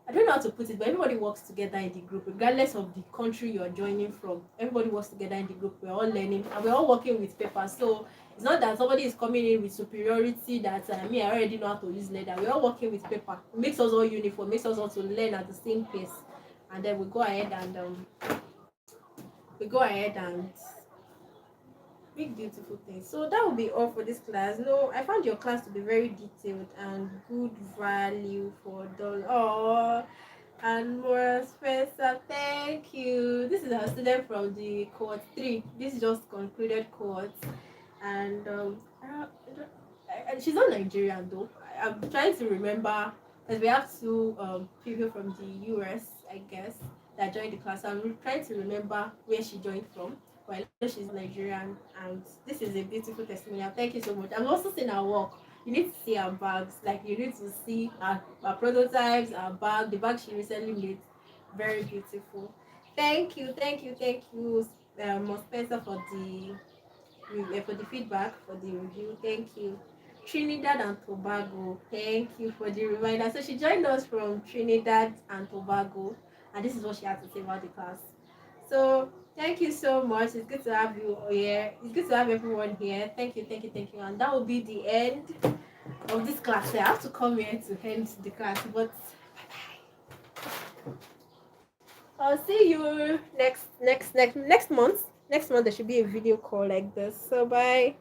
I don't know how to put it, but everybody works together in the group, regardless of the country you're joining from. Everybody works together in the group. We're all learning and we're all working with paper. So it's not that somebody is coming in with superiority that me, I already know how to use leather. We're all working with paper. It makes us all uniform, makes us all to learn at the same pace. And then we go ahead and big beautiful things. So that will be all for this class. No, I found your class to be very detailed and good value for dollar. Oh, and more Spencer, thank you. This is our student from the cohort 3. This just concluded cohort, and she's not Nigerian though. I'm trying to remember, because we have two people from the US, I guess, that joined the class. I'm trying to remember where she joined from. But I know she's Nigerian, and this is a beautiful testimonial. Thank you so much. I've also seen her work. You need to see her bags. Like, you need to see her prototypes, her bag, the bag she recently made. Very beautiful. Thank you, Spencer, for the feedback, for the review. Thank you. Trinidad and Tobago, thank you for the reminder. So she joined us from Trinidad and Tobago, and this is what she had to say about the class. So thank you so much. It's good to have you here. It's good to have everyone here. Thank you. And that will be the end of this class. I have to come here to end the class, but I'll see you next month. Next month there should be a video call like this. So bye.